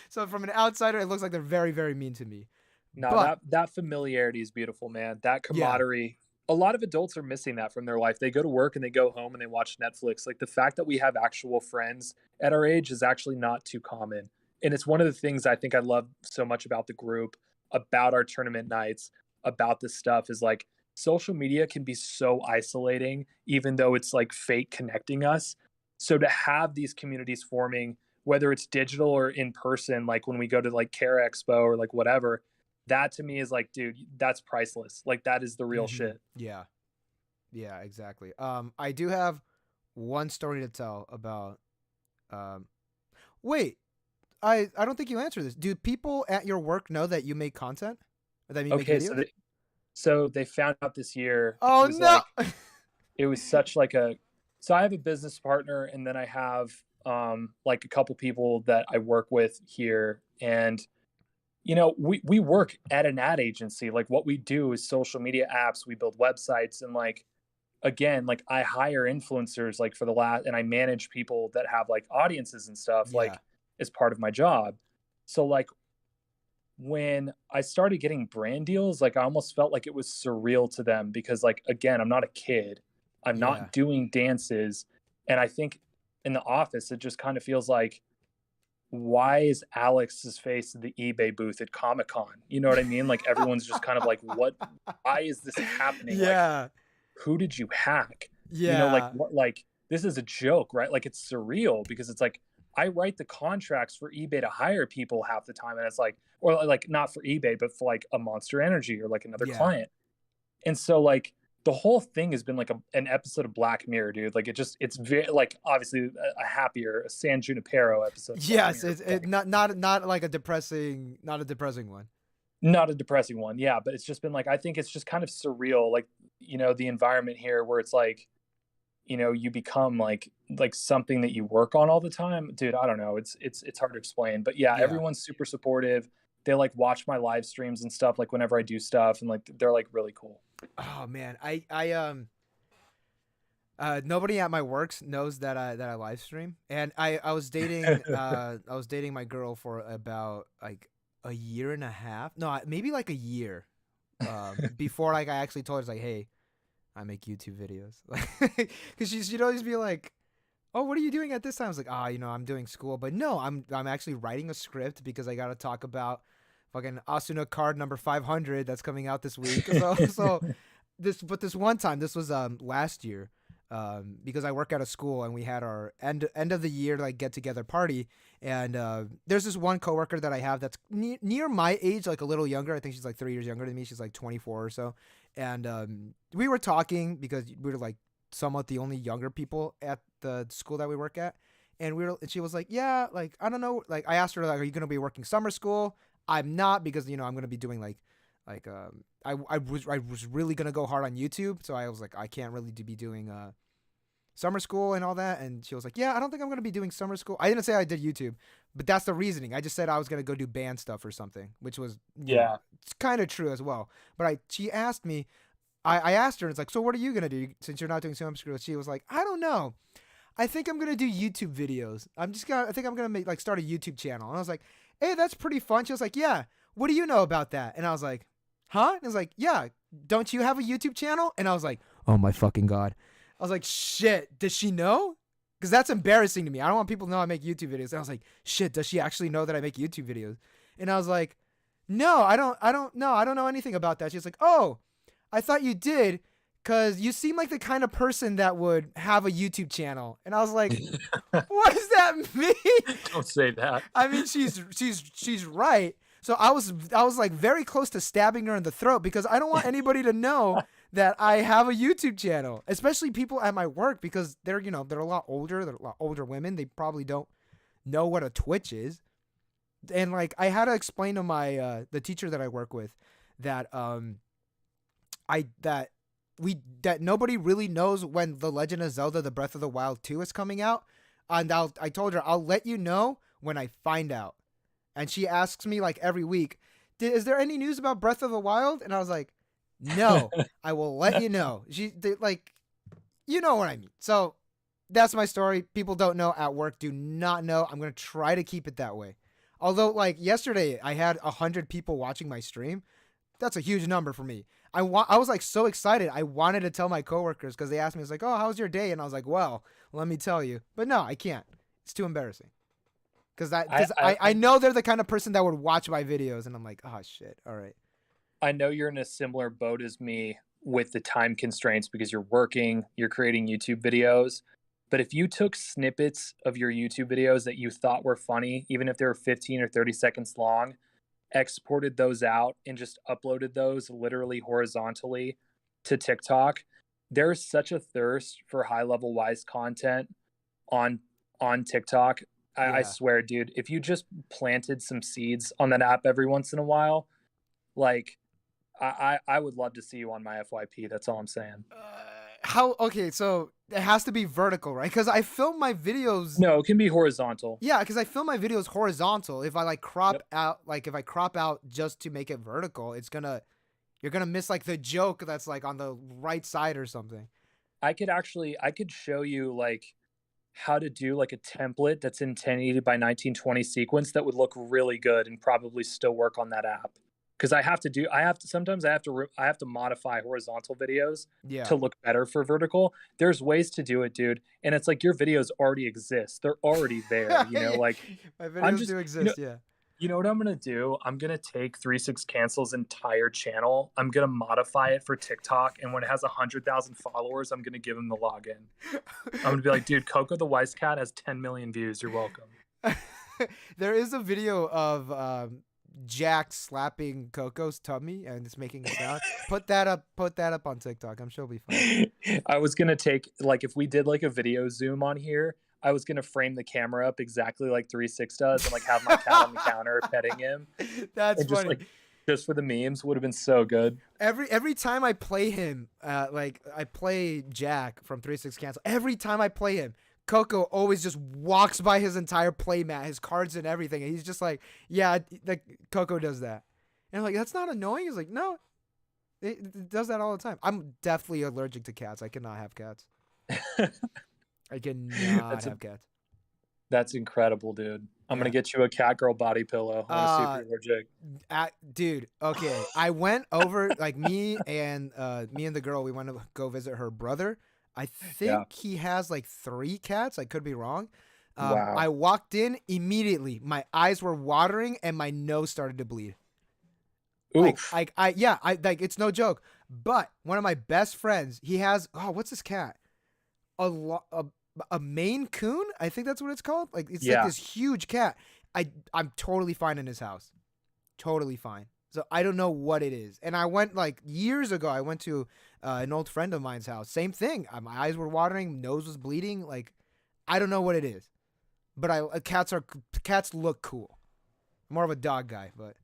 So from an outsider, it looks like they're very, very mean to me. No, that familiarity is beautiful, man. That camaraderie. A lot of adults are missing that from their life. They go to work and they go home and they watch Netflix. Like the fact that we have actual friends at our age is actually not too common. And it's one of the things I think I love so much about the group, about our tournament nights, about this stuff is like social media can be so isolating, even though it's like fate connecting us. So to have these communities forming, whether it's digital or in person, like when we go to like Care Expo or like whatever, that to me is like, dude, that's priceless. Like that is the real shit. Yeah. Yeah, exactly. I do have one story to tell about, wait, I don't think you answered this. Do people at your work know that you make content? Or that you make videos? So they found out this year. Oh, no. It was such like so I have a business partner and then I have, like a couple people that I work with here and we work at an ad agency. Like what we do is social media apps. We build websites and like, again, like I hire influencers like for and I manage people that have like audiences and stuff like as part of my job. So like when I started getting brand deals, like I almost felt like it was surreal to them because like, again, I'm not a kid. I'm not doing dances. And I think in the office, it just kind of feels like, why is Alex's face at the eBay booth at Comic-Con? You know what I mean? Like everyone's just kind of like, why is this happening? Yeah. Like, who did you hack? Yeah. Like what, like this is a joke, right? Like it's surreal because it's like, I write the contracts for eBay to hire people half the time. And it's like, or like not for eBay, but for like a Monster Energy or like another client. And so like, the whole thing has been like an episode of Black Mirror, dude. Like it's very like obviously a happier, a San Junipero episode. Yes, it's not like not a depressing one. Not a depressing one, yeah. But it's just been like I think it's just kind of surreal, like the environment here where it's like you become like something that you work on all the time. Dude, I don't know. It's hard to explain. But yeah, everyone's super supportive. They like watch my live streams and stuff, like whenever I do stuff, and like they're like really cool. Oh man, nobody at my works knows that I live stream, and I was dating I was dating my girl for about like a year and a half, no, maybe like a year, before like I actually told her, like, hey, I make YouTube videos, like, because she'd always be like, oh, what are you doing at this time? I was like, I'm doing school, but no, I'm actually writing a script because I got to talk about fucking Asuna card number 500 that's coming out this week. So this one time, this was last year, because I work at a school and we had our end of the year like get together party, and there's this one coworker that I have that's near my age, like a little younger. I think she's like 3 years younger than me. She's like 24 or so, and we were talking because we were like somewhat the only younger people at the school that we work at, and she was like, yeah, like I don't know, like I asked her, like, are you gonna be working summer school? I'm not, because I'm gonna be doing I was really gonna go hard on YouTube, so I was like, I can't really be doing summer school and all that. And she was like, yeah, I don't think I'm gonna be doing summer school. I didn't say I did YouTube, but that's the reasoning. I just said I was gonna go do band stuff or something, which was it's kind of true as well. But she asked me, I asked her, and it's like, so what are you gonna do since you're not doing summer school? She was like, I don't know. I think I'm gonna do YouTube videos. I think I'm gonna start a YouTube channel. And I was like, hey, that's pretty fun. She was like, yeah, what do you know about that? And I was like, huh? And I was like, yeah, don't you have a YouTube channel? And I was like, oh my fucking God. I was like, shit, does she know? Because that's embarrassing to me. I don't want people to know I make YouTube videos. And I was like, shit, does she actually know that I make YouTube videos? And I was like, no, I don't know anything about that. She's like, oh, I thought you did, because you seem like the kind of person that would have a YouTube channel. And I was like, what does that mean? Don't say that. I mean, she's right. So I was like very close to stabbing her in the throat, because I don't want anybody to know that I have a YouTube channel, especially people at my work, because they're a lot older. They're a lot older women. They probably don't know what a Twitch is. And like, I had to explain to my the teacher that I work with that that nobody really knows when The Legend of Zelda: The Breath of the Wild 2 is coming out. And I told her, I'll let you know when I find out. And she asks me like every week, is there any news about Breath of the Wild? And I was like, no, I will let you know. You know what I mean. So that's my story. People don't know at work, do not know. I'm going to try to keep it that way. Although like yesterday I had 100 people watching my stream. That's a huge number for me. I was like so excited. I wanted to tell my coworkers, because they asked me, it's like, oh, how was your day? And I was like, well, let me tell you. But no, I can't. It's too embarrassing. Because I know they're the kind of person that would watch my videos, and I'm like, oh shit, all right. I know you're in a similar boat as me with the time constraints, because you're working, you're creating YouTube videos. But if you took snippets of your YouTube videos that you thought were funny, even if they were 15 or 30 seconds long, exported those out and just uploaded those literally horizontally to TikTok, there's such a thirst for high-level Weiss content on TikTok. I swear, dude, if you just planted some seeds on that app every once in a while, like I would love to see you on my FYP. That's all I'm saying. Okay, so it has to be vertical, right? Because I film my videos. No, it can be horizontal. Yeah, because I film my videos horizontal. If I crop out just to make it vertical, you're gonna miss like the joke that's like on the right side or something. I could show you like how to do like a template that's in 1080 by 1920 sequence that would look really good and probably still work on that app. Because sometimes I have to modify horizontal videos to look better for vertical. There's ways to do it, dude. And it's like your videos already exist. They're already there, like my videos do exist. You know what I'm going to do? I'm going to take 36 Cancel's entire channel. I'm going to modify it for TikTok. And when it has 100,000 followers, I'm going to give him the login. I'm going to be like, dude, Coco the Weiss Cat has 10 million views. You're welcome. There is a video of Jack slapping Coco's tummy and it's making a sound. Put that up on TikTok. I'm sure it'll be fun. I was going to take, like, if we did like a video Zoom on here, I was going to frame the camera up exactly like 36 does and like have my cat on the counter petting him. That's funny. Just for the memes, would have been so good. Every time I play him, like I play Jack from 3-6 Cancel. Every time I play him, Coco always just walks by his entire play mat, his cards and everything, and he's just like, yeah, like Coco does that. And I'm like, that's not annoying. He's like, no, it does that all the time. I'm definitely allergic to cats. I cannot have cats. I cannot have cats. That's incredible, dude. I'm gonna get you a cat girl body pillow. I want to see if you're allergic. Dude, okay. I went over, like, me and the girl. We went to go visit her brother. I think he has like 3 cats. I could be wrong. Wow. I walked in immediately. My eyes were watering and my nose started to bleed. Oof. Like it's no joke. But one of my best friends, he has, what's this cat? A Maine Coon? I think that's what it's called. Like, it's like this huge cat. I'm totally fine in his house. Totally fine. So I don't know what it is. And I went, like, years ago, I went to an old friend of mine's house. Same thing. My eyes were watering, nose was bleeding. Like, I don't know what it is. But cats look cool. I'm more of a dog guy, but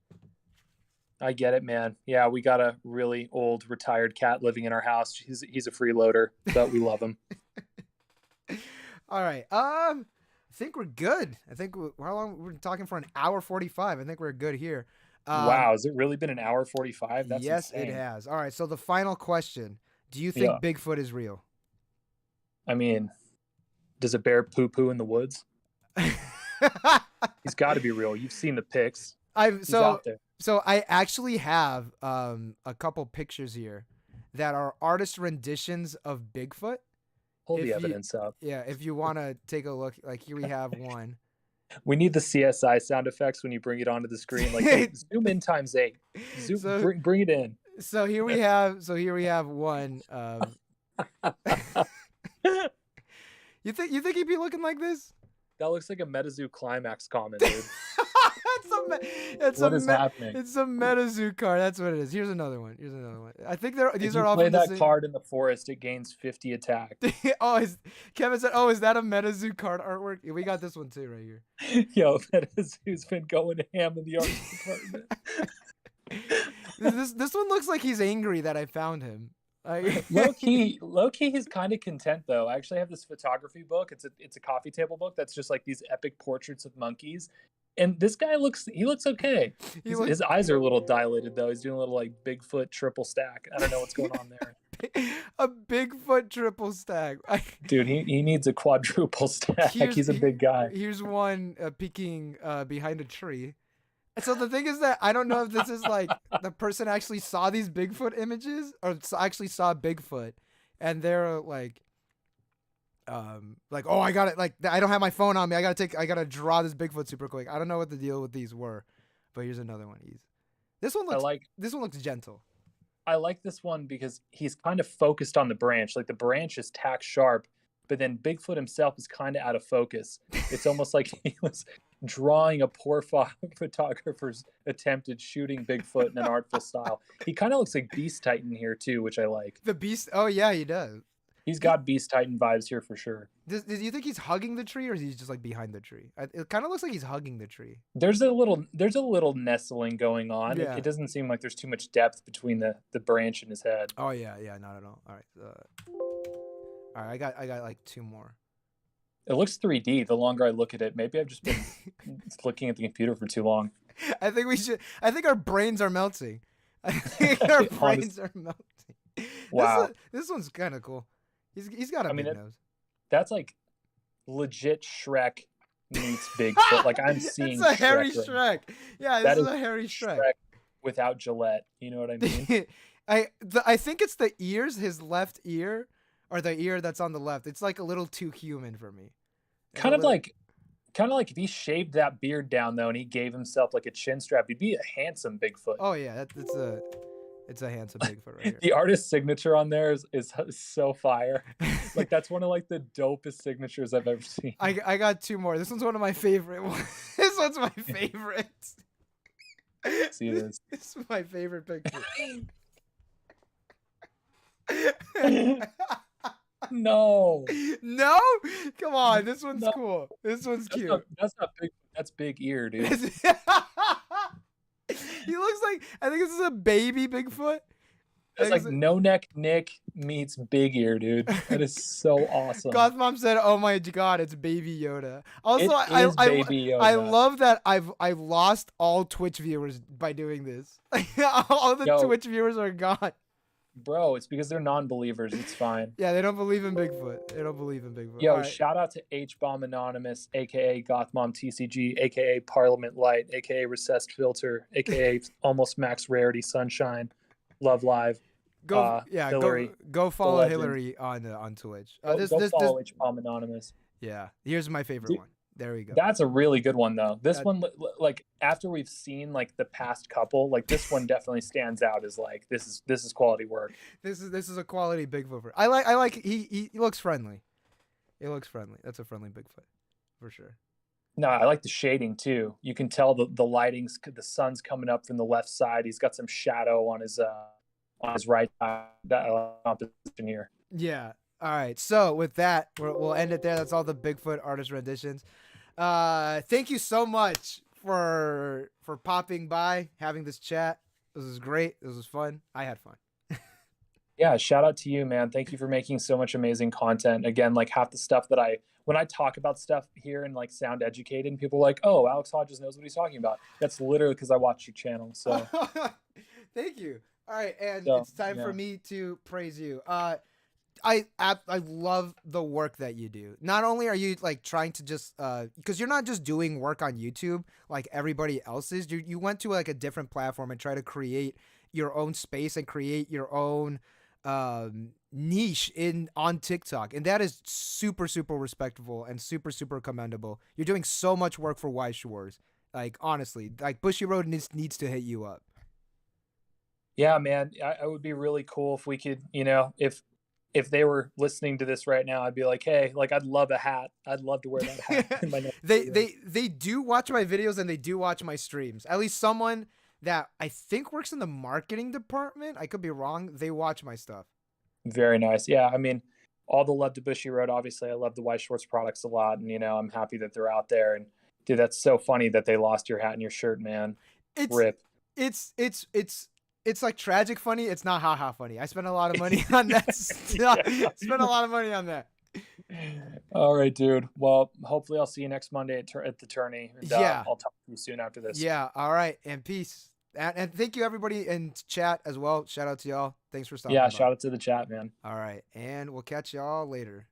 I get it, man. Yeah, we got a really old retired cat living in our house. He's a freeloader, but we love him. All right. I think we're good. I think how long we're talking for? An hour 45. I think we're good here. Wow, has it really been an hour 45? That's yes, insane. It has. All right. So the final question: do you think Bigfoot is real? I mean, does a bear poo in the woods? He's got to be real. You've seen the pics. He's out there. So I actually have a couple pictures here that are artist renditions of Bigfoot. Hold the evidence up. Yeah, if you want to take a look, like here we have one. We need the CSI sound effects when you bring it onto the screen. Like zoom in ×8. Bring it in. So here we have one. You think he'd be looking like this? That looks like a MetaZoo Climax comment, dude. It's happening? It's a MetaZoo card. That's what it is. Here's another one. I think these are all. Play that card in the forest, it gains 50 attack. Kevin said, "Oh, is that a MetaZoo card artwork?" We got this one too right here. Yo, MetaZoo's been going ham in the art department. This one looks like he's angry that I found him. Low key, he's kind of content though. I actually have this photography book. It's a coffee table book that's just like these epic portraits of monkeys. And this guy looks okay. His eyes are a little dilated though. He's doing a little like Bigfoot triple stack. I don't know what's going on there. A Bigfoot triple stack. Dude, he needs a quadruple stack. He's a big guy. Here's one peeking behind a tree. And so the thing is that I don't know if this is like the person actually saw these Bigfoot images or actually saw Bigfoot, and they're like, oh, I got it. Like, I don't have my phone on me. I gotta draw this Bigfoot super quick. I don't know what the deal with these were, but here's another one. This one looks gentle. I like this one because he's kind of focused on the branch. Like the branch is tack sharp, but then Bigfoot himself is kind of out of focus. It's almost like he was drawing a poor photographer's attempt at shooting Bigfoot in an artful style. He kind of looks like Beast Titan here too, which I like. The Beast? Oh yeah, he does. He's got Beast Titan vibes here for sure. Do you think he's hugging the tree, or is he just like behind the tree? It kind of looks like he's hugging the tree. There's a little nestling going on. Yeah. It doesn't seem like there's too much depth between the branch and his head. Oh yeah, not at all. All right, I got like 2 more. It looks 3D the longer I look at it. Maybe I've just been looking at the computer for too long. I think our brains are melting. I think our brains are melting. Wow. This one's kind of cool. He's got a big nose. That's like legit Shrek meets Bigfoot. Like I'm seeing it's a hairy Shrek. Yeah, this is a hairy Shrek without Gillette. You know what I mean? I think it's the ears, his left ear, or the ear that's on the left. It's like a little too human for me. Kind of like if he shaved that beard down though, and he gave himself like a chin strap, he'd be a handsome Bigfoot. Oh yeah, it's a handsome Bigfoot right here. The artist's signature on there is so fire. Like that's one of like the dopest signatures I've ever seen. I got 2 more. This one's one of my favorite ones. This one's my favorite. See this. This is my favorite picture. No. Come on, this one's cool. This one's cute. That's not big. That's big ear, dude. He looks like, I think this is a baby Bigfoot. It's like No Neck Nick meets Big Ear, dude. That is so awesome. Goth Mom said, "Oh my God, it's Baby Yoda." Also, It is Baby Yoda. I love that I've lost all Twitch viewers by doing this. All the Twitch viewers are gone. Bro, it's because they're non-believers. It's fine. Yeah, they don't believe in Bigfoot. They don't believe in Bigfoot. Yo, shout out to H-Bomb Anonymous, aka Gothmom TCG, aka Parliament Light, aka Recessed Filter, aka Almost Max Rarity Sunshine, Love Live. Hillary, go follow Hillary on Twitch. Go follow H-Bomb Anonymous. Yeah, here's my favorite one. There we go. That's a really good one though. This one, like after we've seen like the past couple, like this one definitely stands out as like this is quality work. This is a quality Bigfoot. I like he looks friendly. It looks friendly. That's a friendly Bigfoot for sure. No, I like the shading too. You can tell the lighting's, the sun's coming up from the left side. He's got some shadow on his right side. That composition here. Yeah. All right. So with that, we'll end it there. That's all the Bigfoot artist renditions. Thank you so much for popping by, having this chat. This was great. This was fun. I had fun. Yeah, shout out to you, man. Thank you for making so much amazing content. Again, like half the stuff that when I talk about stuff here and like sound educated, and people are like, "Oh, Alex Hodges knows what he's talking about." That's literally because I watch your channel. So, thank you. All right, and it's time for me to praise you. I love the work that you do. Not only are you like trying to just because you're not just doing work on YouTube like everybody else is. You went to like a different platform and try to create your own space and create your own niche on TikTok, and that is super respectable and super commendable. You're doing so much work for Weiss Schwarz. Like honestly, like Bushy Road needs to hit you up. Yeah, man, I would be really cool if we could, if they were listening to this right now, I'd be like, hey, like I'd love a hat. I'd love to wear that hat. In my next video. They do watch my videos and they do watch my streams. At least someone that I think works in the marketing department. I could be wrong. They watch my stuff. Very nice. Yeah, I mean, all the love to Bushy Road. Obviously, I love the Weiss Schwarz products a lot, and I'm happy that they're out there. And dude, that's so funny that they lost your hat and your shirt, man. Rip. It's like tragic funny. It's not ha funny. I spent a lot of money on that. Spent a lot of money on that. All right, dude. Well, hopefully I'll see you next Monday at the tourney. And, I'll talk to you soon after this. Yeah. All right. And peace. And thank you everybody in chat as well. Shout out to y'all. Thanks for stopping. Yeah. Shout out to the chat, man. All right. And we'll catch y'all later.